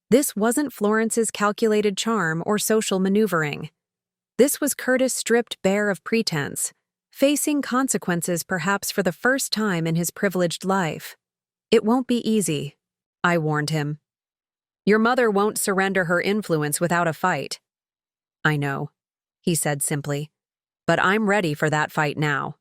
This wasn't Florence's calculated charm or social maneuvering. This was Curtis stripped bare of pretense, facing consequences perhaps for the first time in his privileged life. "It won't be easy," I warned him. "Your mother won't surrender her influence without a fight." "I know," he said simply, "but I'm ready for that fight now."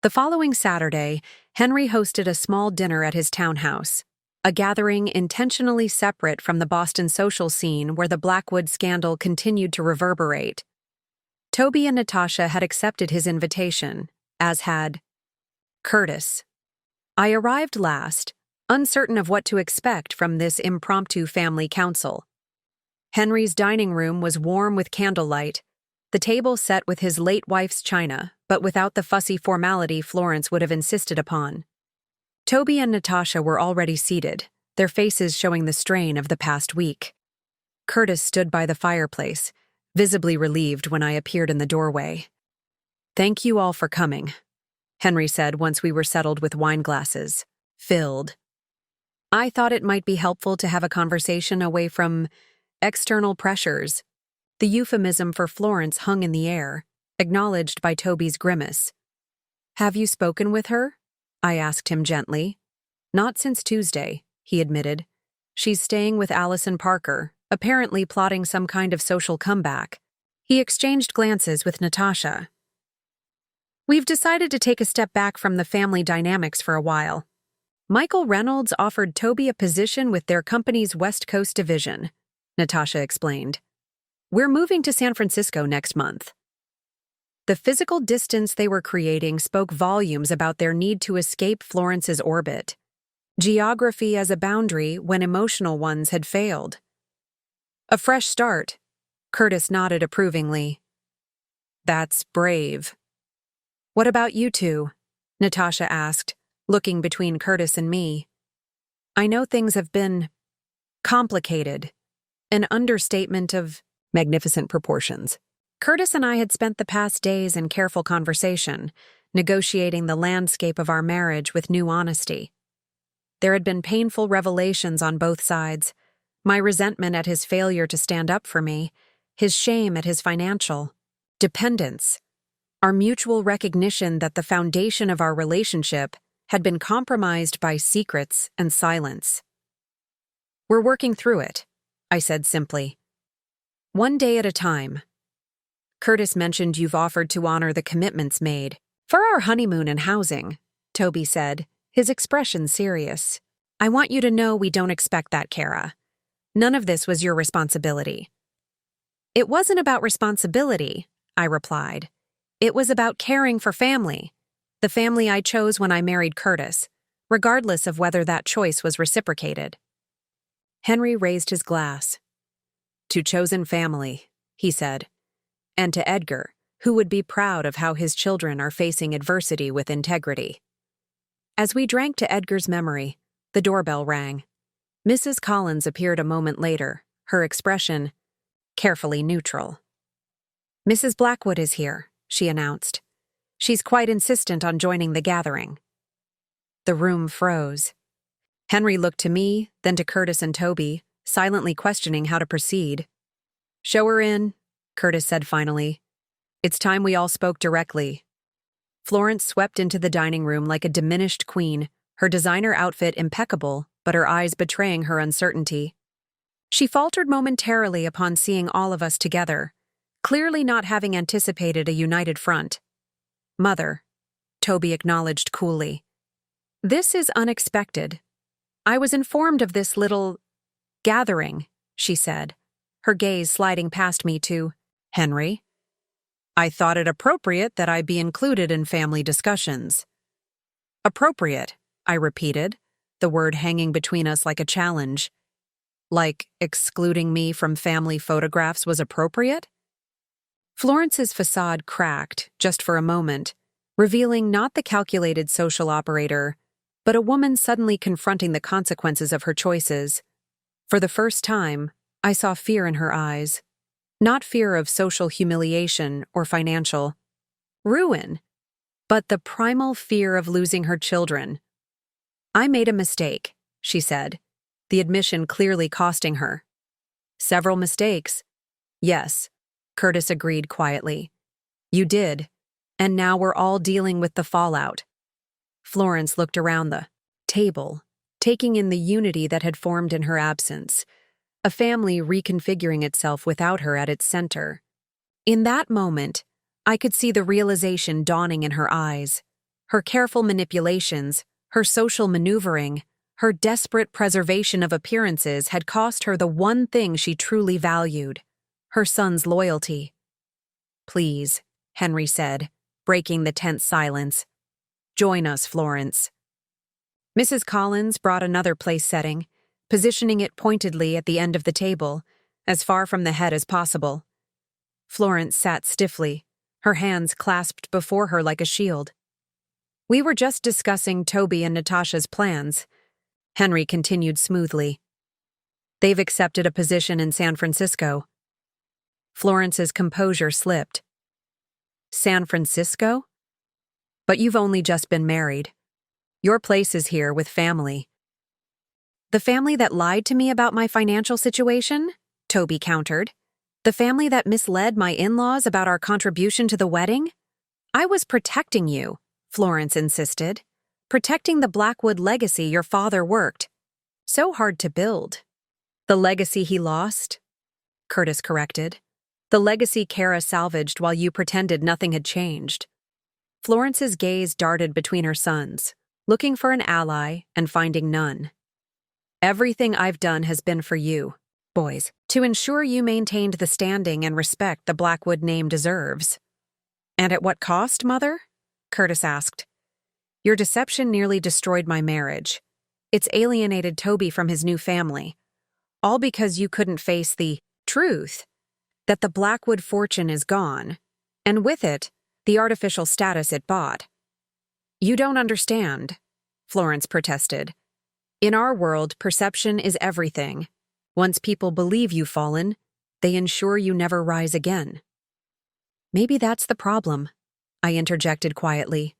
The following Saturday, Henry hosted a small dinner at his townhouse, a gathering intentionally separate from the Boston social scene where the Blackwood scandal continued to reverberate. Toby and Natasha had accepted his invitation, as had Curtis. I arrived last, uncertain of what to expect from this impromptu family council. Henry's dining room was warm with candlelight, the table set with his late wife's china, but without the fussy formality Florence would have insisted upon. Toby and Natasha were already seated, their faces showing the strain of the past week. Curtis stood by the fireplace, visibly relieved when I appeared in the doorway. "Thank you all for coming," Henry said once we were settled with wine glasses, filled. "I thought it might be helpful to have a conversation away from external pressures." The euphemism for Florence hung in the air, acknowledged by Toby's grimace. "Have you spoken with her?" I asked him gently. "Not since Tuesday," he admitted. "She's staying with Allison Parker, apparently plotting some kind of social comeback." He exchanged glances with Natasha. "We've decided to take a step back from the family dynamics for a while. Michael Reynolds offered Toby a position with their company's West Coast division," Natasha explained. "We're moving to San Francisco next month." The physical distance they were creating spoke volumes about their need to escape Florence's orbit. Geography as a boundary when emotional ones had failed. "A fresh start," Curtis nodded approvingly. "That's brave." "What about you two?" Natasha asked, looking between Curtis and me. "I know things have been complicated, an understatement of magnificent proportions." Curtis and I had spent the past days in careful conversation, negotiating the landscape of our marriage with new honesty. There had been painful revelations on both sides, my resentment at his failure to stand up for me, his shame at his financial dependence, our mutual recognition that the foundation of our relationship had been compromised by secrets and silence. "We're working through it," I said simply. "One day at a time." "Curtis mentioned you've offered to honor the commitments made for our honeymoon and housing," Toby said, his expression serious. "I want you to know we don't expect that, Kara. None of this was your responsibility." "It wasn't about responsibility," I replied. "It was about caring for family, the family I chose when I married Curtis, regardless of whether that choice was reciprocated." Henry raised his glass. "To chosen family," he said. "And to Edgar, who would be proud of how his children are facing adversity with integrity." As we drank to Edgar's memory, the doorbell rang. Mrs. Collins appeared a moment later, her expression carefully neutral. "Mrs. Blackwood is here," she announced. "She's quite insistent on joining the gathering." The room froze. Henry looked to me, then to Curtis and Toby, silently questioning how to proceed. "Show her in," Curtis said finally. "It's time we all spoke directly." Florence swept into the dining room like a diminished queen, her designer outfit impeccable, but her eyes betraying her uncertainty. She faltered momentarily upon seeing all of us together, clearly not having anticipated a united front. "Mother," Toby acknowledged coolly. "This is unexpected. I was informed of this little gathering," she said, her gaze sliding past me to Henry. "I thought it appropriate that I be included in family discussions." "Appropriate," I repeated, the word hanging between us like a challenge. Like excluding me from family photographs was appropriate? Florence's facade cracked, just for a moment, revealing not the calculated social operator, but a woman suddenly confronting the consequences of her choices. For the first time, I saw fear in her eyes. Not fear of social humiliation or financial ruin, but the primal fear of losing her children. "I made a mistake," she said, the admission clearly costing her. "Several mistakes." "Yes," Curtis agreed quietly. "You did, and now we're all dealing with the fallout." Florence looked around the table, taking in the unity that had formed in her absence, a family reconfiguring itself without her at its center. In that moment, I could see the realization dawning in her eyes. Her careful manipulations, her social maneuvering, her desperate preservation of appearances had cost her the one thing she truly valued: her son's loyalty. "Please," Henry said, breaking the tense silence. "Join us, Florence." Mrs. Collins brought another place setting, positioning it pointedly at the end of the table, as far from the head as possible. Florence sat stiffly, her hands clasped before her like a shield. "We were just discussing Toby and Natasha's plans," Henry continued smoothly. "They've accepted a position in San Francisco." Florence's composure slipped. "San Francisco? But you've only just been married. Your place is here with family." "The family that lied to me about my financial situation?" Toby countered. "The family that misled my in-laws about our contribution to the wedding?" "I was protecting you," Florence insisted. "Protecting the Blackwood legacy your father worked so hard to build." "The legacy he lost?" Curtis corrected. "The legacy Kara salvaged while you pretended nothing had changed." Florence's gaze darted between her sons, looking for an ally and finding none. "Everything I've done has been for you, boys, to ensure you maintained the standing and respect the Blackwood name deserves." "And at what cost, Mother?" Curtis asked. "Your deception nearly destroyed my marriage. It's alienated Toby from his new family. All because you couldn't face the truth that the Blackwood fortune is gone, and with it, the artificial status it bought." "You don't understand," Florence protested. "In our world, perception is everything. Once people believe you've fallen, they ensure you never rise again." "Maybe that's the problem," I interjected quietly.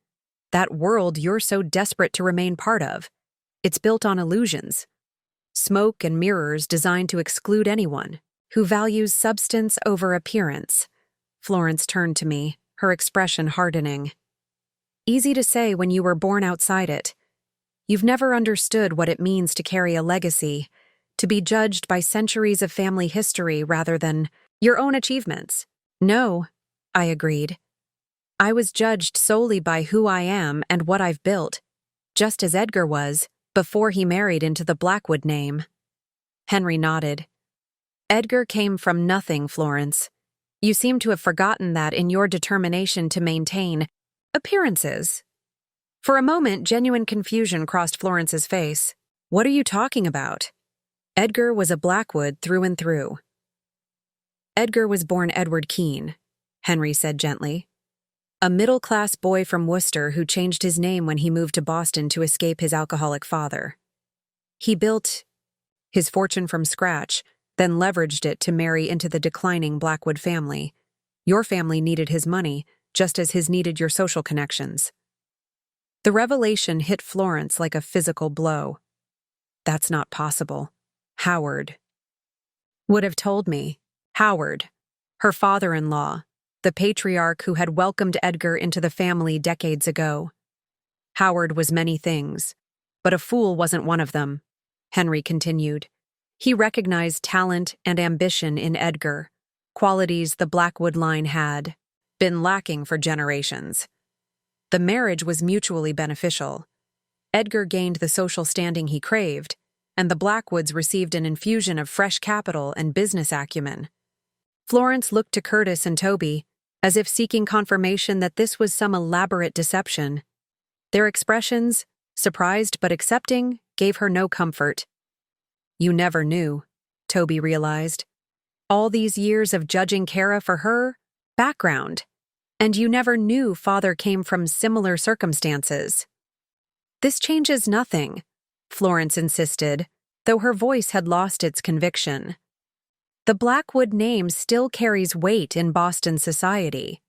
"That world you're so desperate to remain part of. It's built on illusions. Smoke and mirrors designed to exclude anyone who values substance over appearance." Florence turned to me, her expression hardening. "Easy to say when you were born outside it. You've never understood what it means to carry a legacy, to be judged by centuries of family history rather than your own achievements." "No," I agreed. "I was judged solely by who I am and what I've built, just as Edgar was before he married into the Blackwood name." Henry nodded. "Edgar came from nothing, Florence. You seem to have forgotten that in your determination to maintain appearances." For a moment, genuine confusion crossed Florence's face. "What are you talking about?" "Edgar was a Blackwood through and through." "Edgar was born Edward Keene," Henry said gently. "A middle-class boy from Worcester who changed his name when he moved to Boston to escape his alcoholic father. He built his fortune from scratch, then leveraged it to marry into the declining Blackwood family. Your family needed his money, just as his needed your social connections." The revelation hit Florence like a physical blow. "That's not possible. Howard would have told me." Howard, her father-in-law, the patriarch who had welcomed Edgar into the family decades ago. Howard was many things, but a fool wasn't one of them, Henry continued. He recognized talent and ambition in Edgar, qualities the Blackwood line had been lacking for generations. The marriage was mutually beneficial. Edgar gained the social standing he craved, and the Blackwoods received an infusion of fresh capital and business acumen. Florence looked to Curtis and Toby, as if seeking confirmation that this was some elaborate deception. Their expressions, surprised but accepting, gave her no comfort. "You never knew," Toby realized. "All these years of judging Kara for her background, and you never knew father came from similar circumstances." "This changes nothing," Florence insisted, though her voice had lost its conviction. "The Blackwood name still carries weight in Boston society."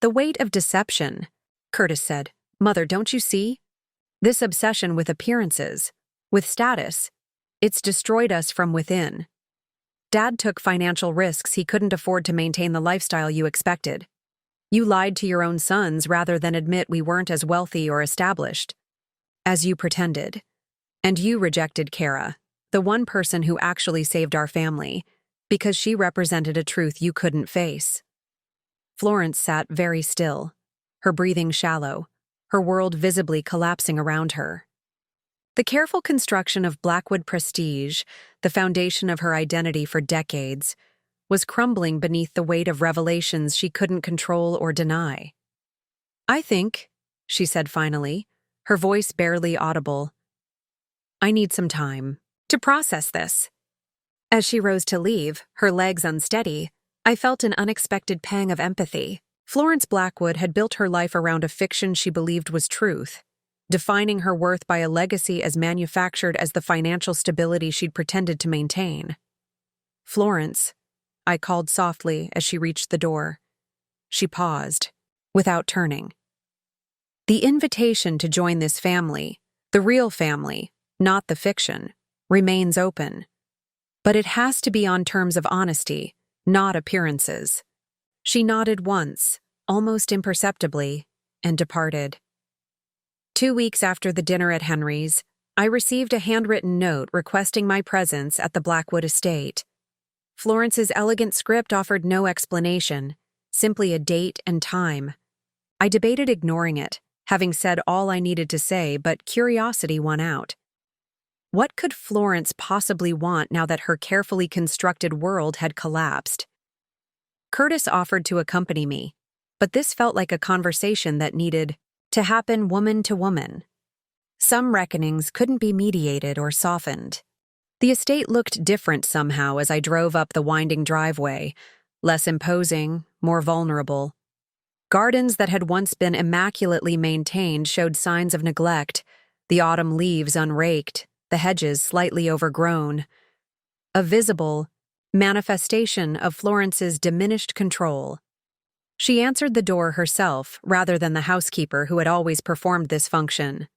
"The weight of deception," Curtis said. "Mother, don't you see? This obsession with appearances, with status, it's destroyed us from within. Dad took financial risks he couldn't afford to maintain the lifestyle you expected. You lied to your own sons rather than admit we weren't as wealthy or established as you pretended. And you rejected Kara, the one person who actually saved our family, because she represented a truth you couldn't face." Florence sat very still, her breathing shallow, her world visibly collapsing around her. The careful construction of Blackwood prestige, the foundation of her identity for decades, was crumbling beneath the weight of revelations she couldn't control or deny. "I think," she said finally, her voice barely audible, "I need some time to process this." As she rose to leave, her legs unsteady, I felt an unexpected pang of empathy. Florence Blackwood had built her life around a fiction she believed was truth, defining her worth by a legacy as manufactured as the financial stability she'd pretended to maintain. "Florence," I called softly as she reached the door. She paused, without turning. "The invitation to join this family, the real family, not the fiction, remains open. But it has to be on terms of honesty, not appearances." She nodded once, almost imperceptibly, and departed. 2 weeks after the dinner at Henry's, I received a handwritten note requesting my presence at the Blackwood estate. Florence's elegant script offered no explanation, simply a date and time. I debated ignoring it, having said all I needed to say, but curiosity won out. What could Florence possibly want now that her carefully constructed world had collapsed? Curtis offered to accompany me, but this felt like a conversation that needed to happen woman to woman. Some reckonings couldn't be mediated or softened. The estate looked different somehow as I drove up the winding driveway, less imposing, more vulnerable. Gardens that had once been immaculately maintained showed signs of neglect, the autumn leaves unraked, the hedges slightly overgrown. A visible manifestation of Florence's diminished control. She answered the door herself rather than the housekeeper who had always performed this function.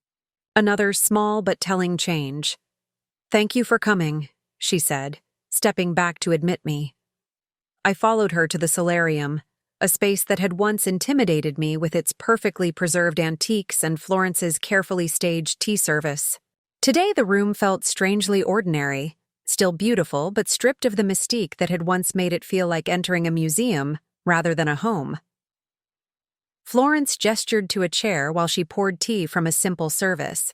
Another small but telling change. "Thank you for coming," she said, stepping back to admit me. I followed her to the solarium, a space that had once intimidated me with its perfectly preserved antiques and Florence's carefully staged tea service. Today the room felt strangely ordinary, still beautiful but stripped of the mystique that had once made it feel like entering a museum rather than a home. Florence gestured to a chair while she poured tea from a simple service.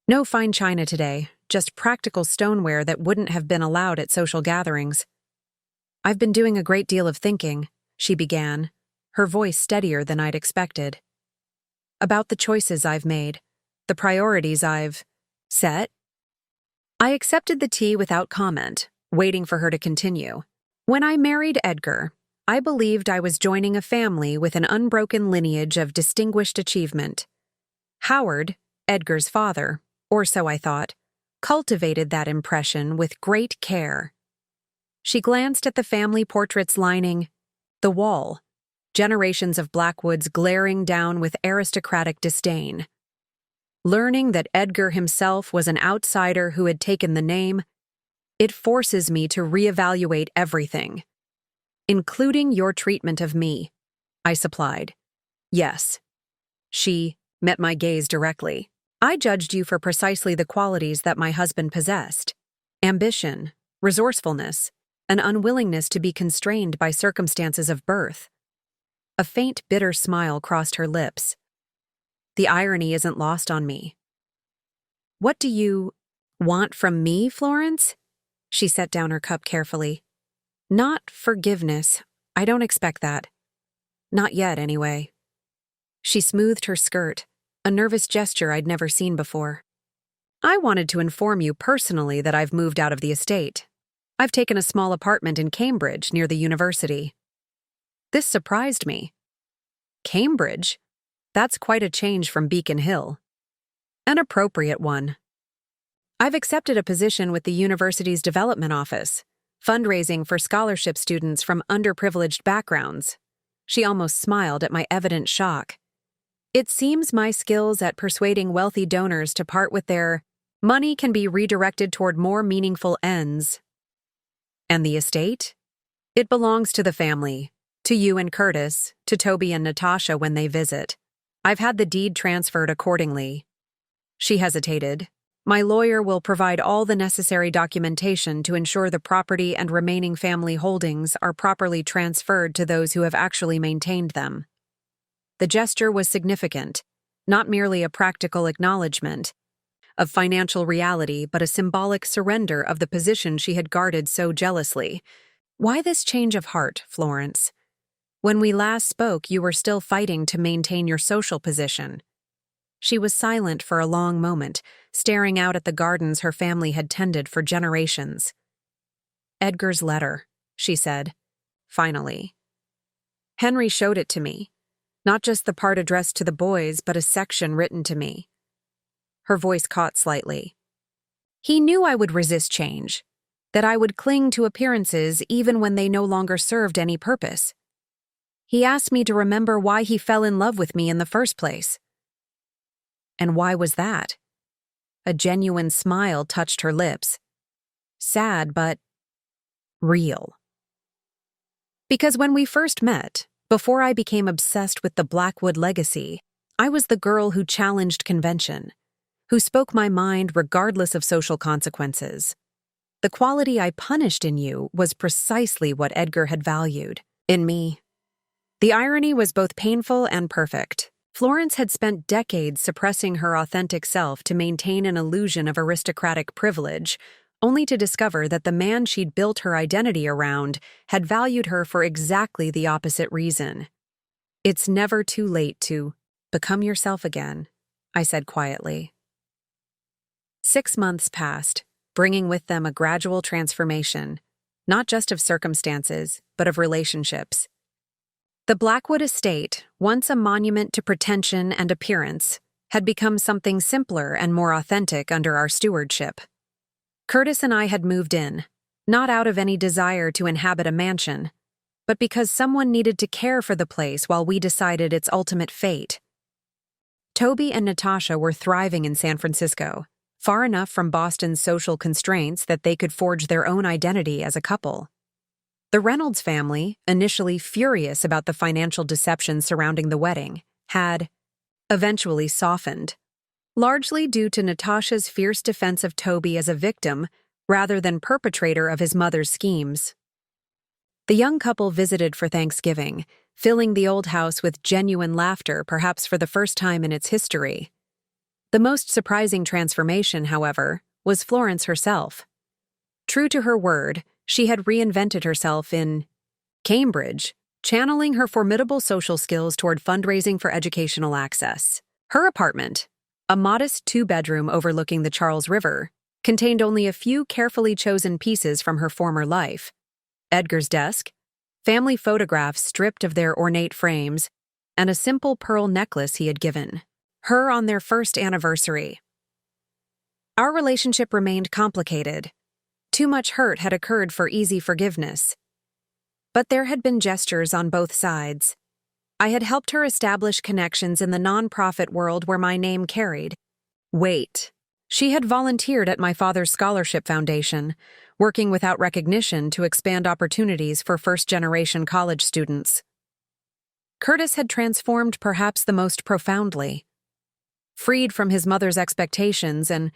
"No fine china today, just practical stoneware that wouldn't have been allowed at social gatherings." "I've been doing a great deal of thinking," she began, her voice steadier than I'd expected. "About the choices I've made, the priorities I've set." I accepted the tea without comment, waiting for her to continue. "When I married Edgar, I believed I was joining a family with an unbroken lineage of distinguished achievement. Howard, Edgar's father, or so I thought, cultivated that impression with great care." She glanced at the family portraits lining the wall, generations of Blackwoods glaring down with aristocratic disdain. Learning that Edgar himself was an outsider who had taken the name, it forces me to reevaluate everything. "Including your treatment of me," I supplied. "Yes." She met my gaze directly. "I judged you for precisely the qualities that my husband possessed: ambition, resourcefulness, an unwillingness to be constrained by circumstances of birth." A faint, bitter smile crossed her lips. The irony isn't lost on me. "What do you want from me, Florence?" She set down her cup carefully. "Not forgiveness. I don't expect that. Not yet, anyway." She smoothed her skirt, a nervous gesture I'd never seen before. "I wanted to inform you personally that I've moved out of the estate. I've taken a small apartment in Cambridge near the university." This surprised me. Cambridge? That's quite a change from Beacon Hill. An appropriate one. "I've accepted a position with the university's development office, fundraising for scholarship students from underprivileged backgrounds." She almost smiled at my evident shock. "It seems my skills at persuading wealthy donors to part with their money can be redirected toward more meaningful ends." "And the estate?" "It belongs to the family, to you and Curtis, to Toby and Natasha when they visit. I've had the deed transferred accordingly." She hesitated. "My lawyer will provide all the necessary documentation to ensure the property and remaining family holdings are properly transferred to those who have actually maintained them." The gesture was significant, not merely a practical acknowledgement of financial reality, but a symbolic surrender of the position she had guarded so jealously. Why this change of heart, Florence? When we last spoke, you were still fighting to maintain your social position. She was silent for a long moment, staring out at the gardens her family had tended for generations. Edgar's letter, she said, finally. Henry showed it to me. Not just the part addressed to the boys, but a section written to me. Her voice caught slightly. He knew I would resist change, that I would cling to appearances even when they no longer served any purpose. He asked me to remember why he fell in love with me in the first place. And why was that? A genuine smile touched her lips. Sad, but real. Because when we first met, before I became obsessed with the Blackwood legacy, I was the girl who challenged convention, who spoke my mind regardless of social consequences. The quality I punished in you was precisely what Edgar had valued in me. The irony was both painful and perfect. Florence had spent decades suppressing her authentic self to maintain an illusion of aristocratic privilege, only to discover that the man she'd built her identity around had valued her for exactly the opposite reason. It's never too late to become yourself again, I said quietly. 6 months passed, bringing with them a gradual transformation, not just of circumstances, but of relationships. The Blackwood estate, once a monument to pretension and appearance, had become something simpler and more authentic under our stewardship. Curtis and I had moved in, not out of any desire to inhabit a mansion, but because someone needed to care for the place while we decided its ultimate fate. Toby and Natasha were thriving in San Francisco, far enough from Boston's social constraints that they could forge their own identity as a couple. The Reynolds family, initially furious about the financial deception surrounding the wedding, had eventually softened, largely due to Natasha's fierce defense of Toby as a victim rather than perpetrator of his mother's schemes. The young couple visited for Thanksgiving, filling the old house with genuine laughter, perhaps for the first time in its history. The most surprising transformation, however, was Florence herself. True to her word, she had reinvented herself in Cambridge, channeling her formidable social skills toward fundraising for educational access. Her apartment, a modest 2-bedroom overlooking the Charles River, contained only a few carefully chosen pieces from her former life. Edgar's desk, family photographs stripped of their ornate frames, and a simple pearl necklace he had given her on their first anniversary. Our relationship remained complicated. Too much hurt had occurred for easy forgiveness. But there had been gestures on both sides. I had helped her establish connections in the nonprofit world where my name carried weight. She had volunteered at my father's scholarship foundation, working without recognition to expand opportunities for first-generation college students. Curtis had transformed perhaps the most profoundly. Freed from his mother's expectations and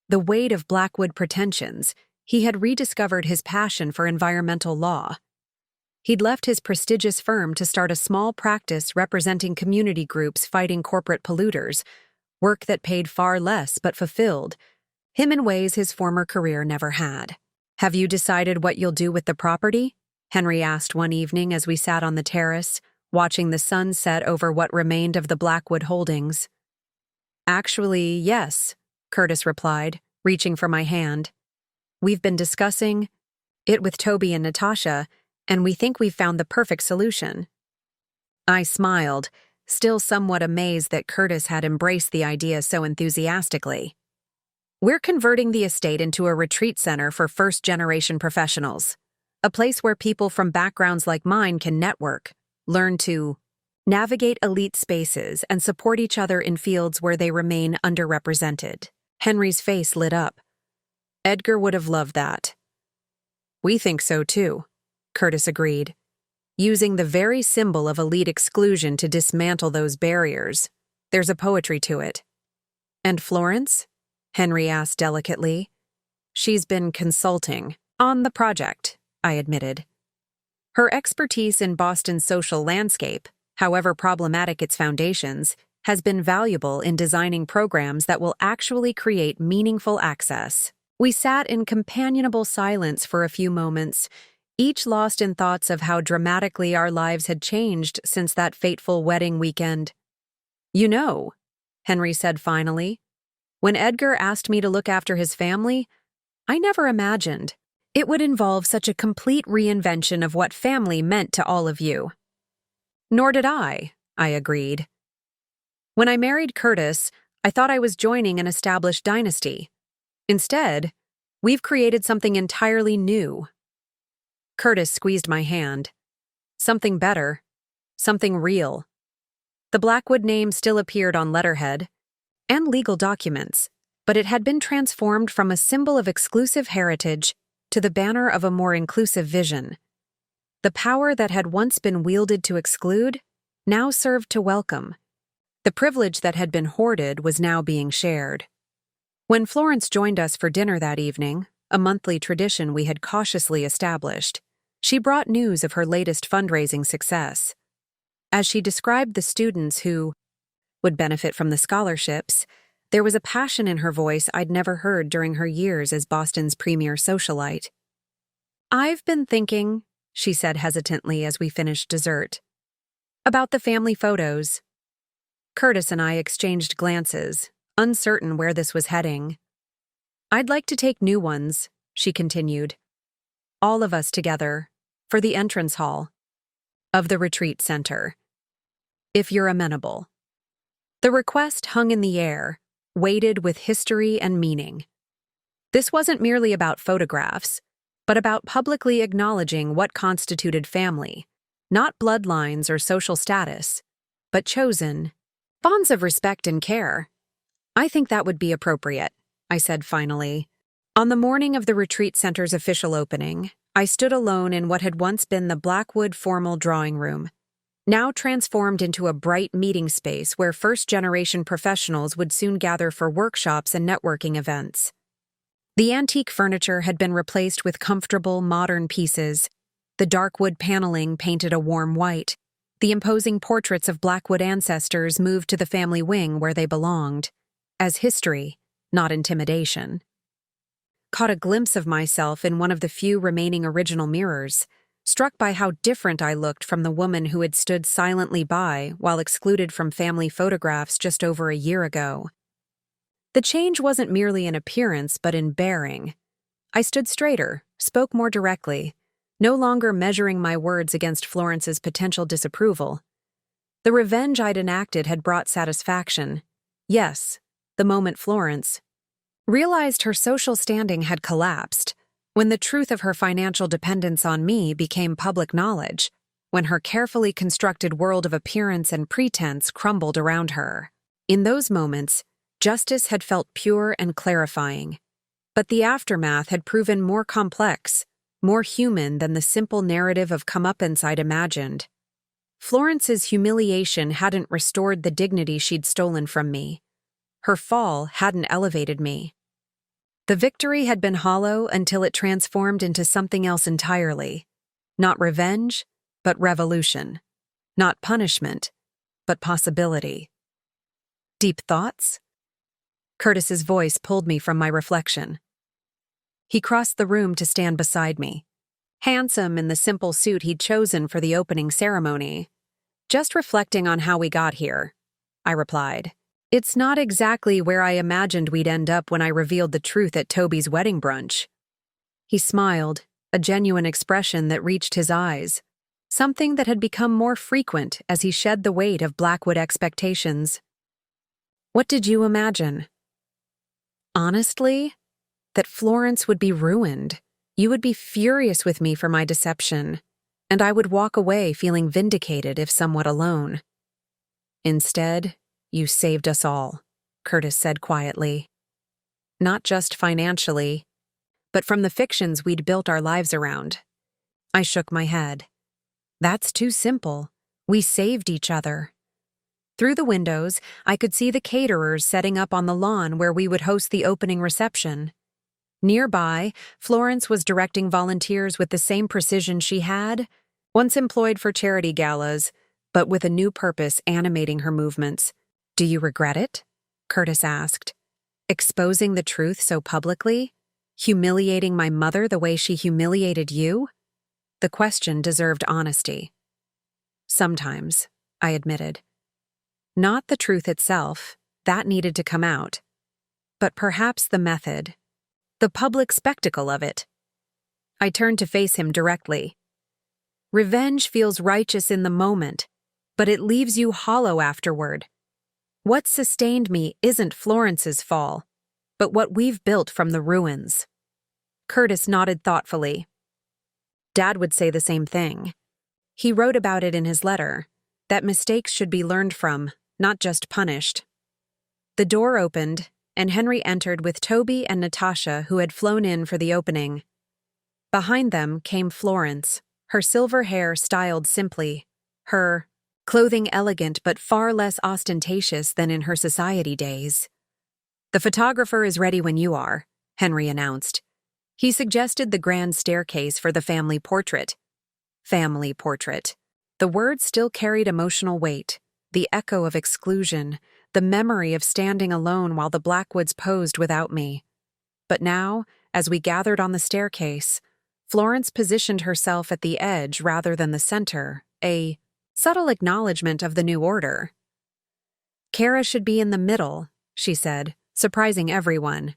the weight of Blackwood pretensions, he had rediscovered his passion for environmental law. He'd left his prestigious firm to start a small practice representing community groups fighting corporate polluters, work that paid far less but fulfilled him in ways his former career never had. "Have you decided what you'll do with the property?" Henry asked one evening as we sat on the terrace, watching the sun set over what remained of the Blackwood holdings. "Actually, yes," Curtis replied, reaching for my hand. "We've been discussing it with Toby and Natasha, and we think we've found the perfect solution." I smiled, still somewhat amazed that Curtis had embraced the idea so enthusiastically. "We're converting the estate into a retreat center for first-generation professionals, a place where people from backgrounds like mine can network, learn to navigate elite spaces, and support each other in fields where they remain underrepresented." Henry's face lit up. "Edgar would have loved that." "We think so too," Curtis agreed, using the very symbol of elite exclusion to dismantle those barriers. There's a poetry to it. "And Florence?" Henry asked delicately. "She's been consulting on the project," I admitted. Her expertise in Boston's social landscape, however problematic its foundations, has been valuable in designing programs that will actually create meaningful access. We sat in companionable silence for a few moments, each lost in thoughts of how dramatically our lives had changed since that fateful wedding weekend. "You know," Henry said finally, "when Edgar asked me to look after his family, I never imagined it would involve such a complete reinvention of what family meant to all of you." "Nor did I agreed. "When I married Curtis, I thought I was joining an established dynasty. Instead, we've created something entirely new." Curtis squeezed my hand. "Something better. Something real." The Blackwood name still appeared on letterhead and legal documents, but it had been transformed from a symbol of exclusive heritage to the banner of a more inclusive vision. The power that had once been wielded to exclude now served to welcome. The privilege that had been hoarded was now being shared. When Florence joined us for dinner that evening, a monthly tradition we had cautiously established, she brought news of her latest fundraising success. As she described the students who would benefit from the scholarships, there was a passion in her voice I'd never heard during her years as Boston's premier socialite. "I've been thinking," she said hesitantly as we finished dessert, "about the family photos." Curtis and I exchanged glances, uncertain where this was heading. "I'd like to take new ones," she continued. "All of us together, for the entrance hall of the retreat center, if you're amenable." The request hung in the air, weighted with history and meaning. This wasn't merely about photographs, but about publicly acknowledging what constituted family, not bloodlines or social status, but chosen bonds of respect and care. "I think that would be appropriate," I said finally. On the morning of the retreat center's official opening, I stood alone in what had once been the Blackwood formal drawing room, now transformed into a bright meeting space where first-generation professionals would soon gather for workshops and networking events. The antique furniture had been replaced with comfortable, modern pieces, the dark wood paneling painted a warm white, the imposing portraits of Blackwood ancestors moved to the family wing where they belonged, as history, not intimidation. Caught a glimpse of myself in one of the few remaining original mirrors, struck by how different I looked from the woman who had stood silently by while excluded from family photographs just over a year ago. The change wasn't merely in appearance, but in bearing. I stood straighter, spoke more directly, no longer measuring my words against Florence's potential disapproval. The revenge I'd enacted had brought satisfaction. Yes, the moment Florence realized her social standing had collapsed, when the truth of her financial dependence on me became public knowledge, when her carefully constructed world of appearance and pretense crumbled around her. In those moments, justice had felt pure and clarifying, but the aftermath had proven more complex, more human than the simple narrative of comeuppance I'd imagined. Florence's humiliation hadn't restored the dignity she'd stolen from me. Her fall hadn't elevated me. The victory had been hollow until it transformed into something else entirely. Not revenge, but revolution. Not punishment, but possibility. Deep thoughts? Curtis's voice pulled me from my reflection. He crossed the room to stand beside me, handsome in the simple suit he'd chosen for the opening ceremony. "Just reflecting on how we got here," I replied. "It's not exactly where I imagined we'd end up when I revealed the truth at Toby's wedding brunch." He smiled, a genuine expression that reached his eyes, something that had become more frequent as he shed the weight of Blackwood expectations. "What did you imagine?" "Honestly, that Florence would be ruined. You would be furious with me for my deception, and I would walk away feeling vindicated if somewhat alone. Instead, you saved us all," Curtis said quietly. "Not just financially, but from the fictions we'd built our lives around." I shook my head. "That's too simple. We saved each other." Through the windows, I could see the caterers setting up on the lawn where we would host the opening reception. Nearby, Florence was directing volunteers with the same precision she had, once employed for charity galas, but with a new purpose animating her movements, Do you regret it? Curtis asked. Exposing the truth so publicly? Humiliating my mother the way she humiliated you? The question deserved honesty. Sometimes, I admitted. Not the truth itself, that needed to come out. But perhaps the method. The public spectacle of it. I turned to face him directly. Revenge feels righteous in the moment, but it leaves you hollow afterward. What sustained me isn't Florence's fall, but what we've built from the ruins. Curtis nodded thoughtfully. Dad would say the same thing. He wrote about it in his letter, that mistakes should be learned from, not just punished. The door opened, and Henry entered with Toby and Natasha, who had flown in for the opening. Behind them came Florence, her silver hair styled simply, her clothing elegant but far less ostentatious than in her society days. The photographer is ready when you are, Henry announced. He suggested the grand staircase for the family portrait. Family portrait. The word still carried emotional weight, the echo of exclusion, the memory of standing alone while the Blackwoods posed without me. But now, as we gathered on the staircase, Florence positioned herself at the edge rather than the center, a subtle acknowledgement of the new order. Kara should be in the middle, she said, surprising everyone.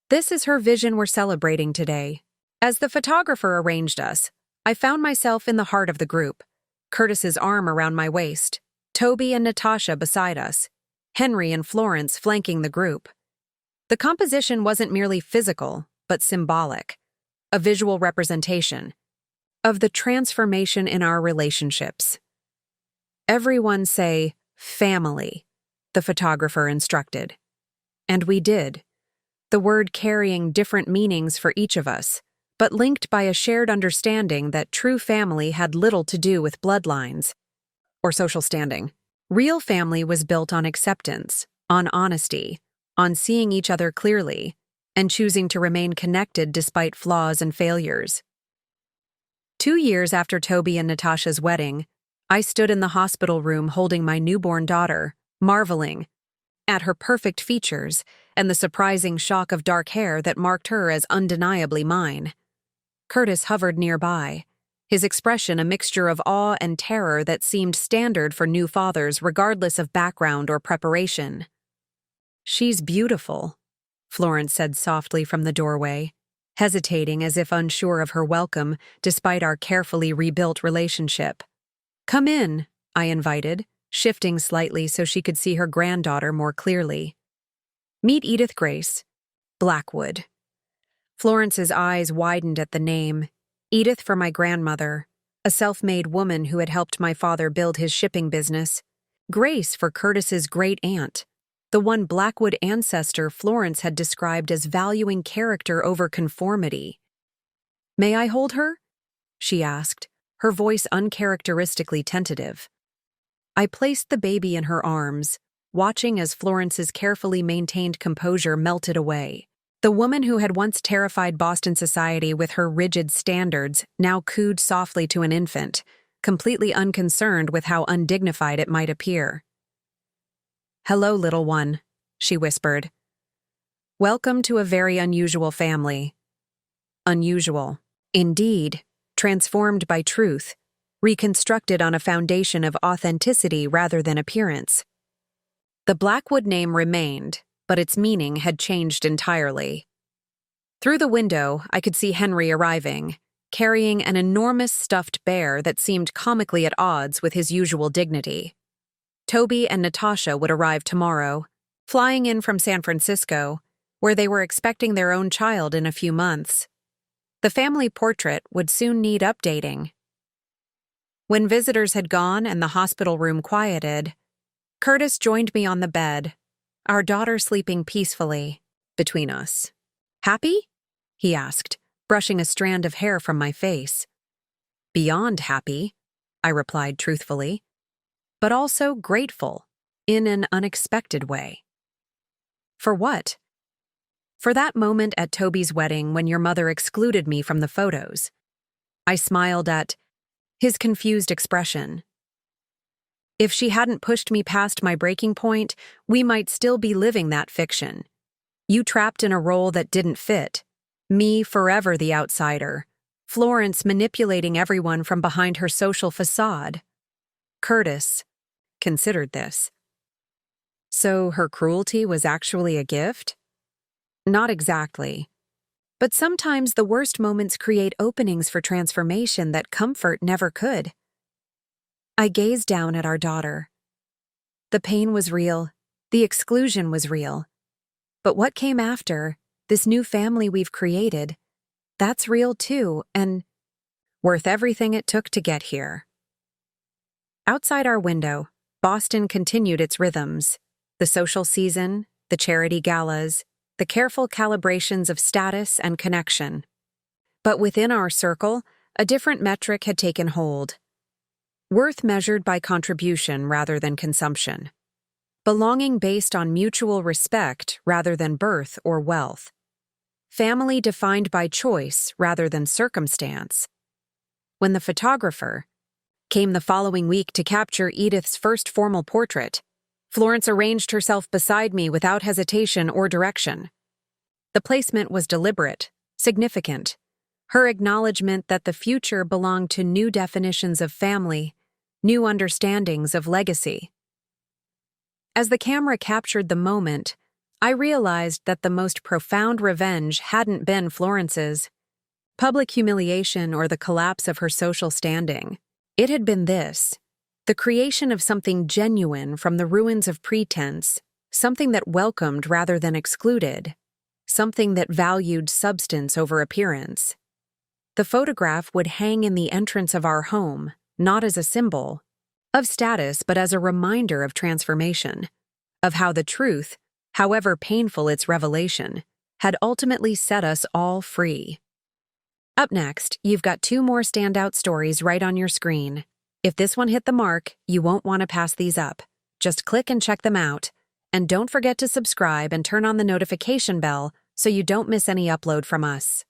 This is her vision we're celebrating today. As the photographer arranged us, I found myself in the heart of the group, Curtis's arm around my waist, Toby and Natasha beside us, Henry and Florence flanking the group. The composition wasn't merely physical, but symbolic, a visual representation of the transformation in our relationships. Everyone say, family, the photographer instructed. And we did, the word carrying different meanings for each of us, but linked by a shared understanding that true family had little to do with bloodlines or social standing. Real family was built on acceptance, on honesty, on seeing each other clearly, and choosing to remain connected despite flaws and failures. 2 years after Toby and Natasha's wedding, I stood in the hospital room holding my newborn daughter, marveling at her perfect features and the surprising shock of dark hair that marked her as undeniably mine. Curtis hovered nearby, his expression a mixture of awe and terror that seemed standard for new fathers regardless of background or preparation. She's beautiful, Florence said softly from the doorway, hesitating as if unsure of her welcome despite our carefully rebuilt relationship. Come in, I invited, shifting slightly so she could see her granddaughter more clearly. Meet Edith Grace, Blackwood. Florence's eyes widened at the name. Edith for my grandmother, a self-made woman who had helped my father build his shipping business. Grace for Curtis's great-aunt, the one Blackwood ancestor Florence had described as valuing character over conformity. May I hold her? She asked, her voice uncharacteristically tentative. I placed the baby in her arms, watching as Florence's carefully maintained composure melted away. The woman who had once terrified Boston society with her rigid standards now cooed softly to an infant, completely unconcerned with how undignified it might appear. Hello, little one, she whispered. Welcome to a very unusual family. Unusual. Indeed, transformed by truth, reconstructed on a foundation of authenticity rather than appearance. The Blackwood name remained, but its meaning had changed entirely. Through the window, I could see Henry arriving, carrying an enormous stuffed bear that seemed comically at odds with his usual dignity. Toby and Natasha would arrive tomorrow, flying in from San Francisco, where they were expecting their own child in a few months. The family portrait would soon need updating. When visitors had gone and the hospital room quieted, Curtis joined me on the bed, our daughter sleeping peacefully between us. Happy? He asked, brushing a strand of hair from my face. Beyond happy, I replied truthfully, but also grateful, in an unexpected way. For what? For that moment at Toby's wedding when your mother excluded me from the photos. I smiled at his confused expression. If she hadn't pushed me past my breaking point, we might still be living that fiction. You trapped in a role that didn't fit. Me forever the outsider. Florence manipulating everyone from behind her social facade. Curtis considered this. So her cruelty was actually a gift? Not exactly. But sometimes the worst moments create openings for transformation that comfort never could. I gazed down at our daughter. The pain was real. The exclusion was real. But what came after, this new family we've created, that's real too, and worth everything it took to get here. Outside our window, Boston continued its rhythms. The social season, the charity galas, the careful calibrations of status and connection. But within our circle, a different metric had taken hold. Worth measured by contribution rather than consumption. Belonging based on mutual respect rather than birth or wealth. Family defined by choice rather than circumstance. When the photographer came the following week to capture Edith's first formal portrait, Florence arranged herself beside me without hesitation or direction. The placement was deliberate, significant. Her acknowledgement that the future belonged to new definitions of family, new understandings of legacy. As the camera captured the moment, I realized that the most profound revenge hadn't been Florence's public humiliation or the collapse of her social standing. It had been this. The creation of something genuine from the ruins of pretense, something that welcomed rather than excluded, something that valued substance over appearance. The photograph would hang in the entrance of our home, not as a symbol of status, but as a reminder of transformation, of how the truth, however painful its revelation, had ultimately set us all free. Up next, you've got 2 more standout stories right on your screen. If this one hit the mark, you won't want to pass these up. Just click and check them out. And don't forget to subscribe and turn on the notification bell so you don't miss any upload from us.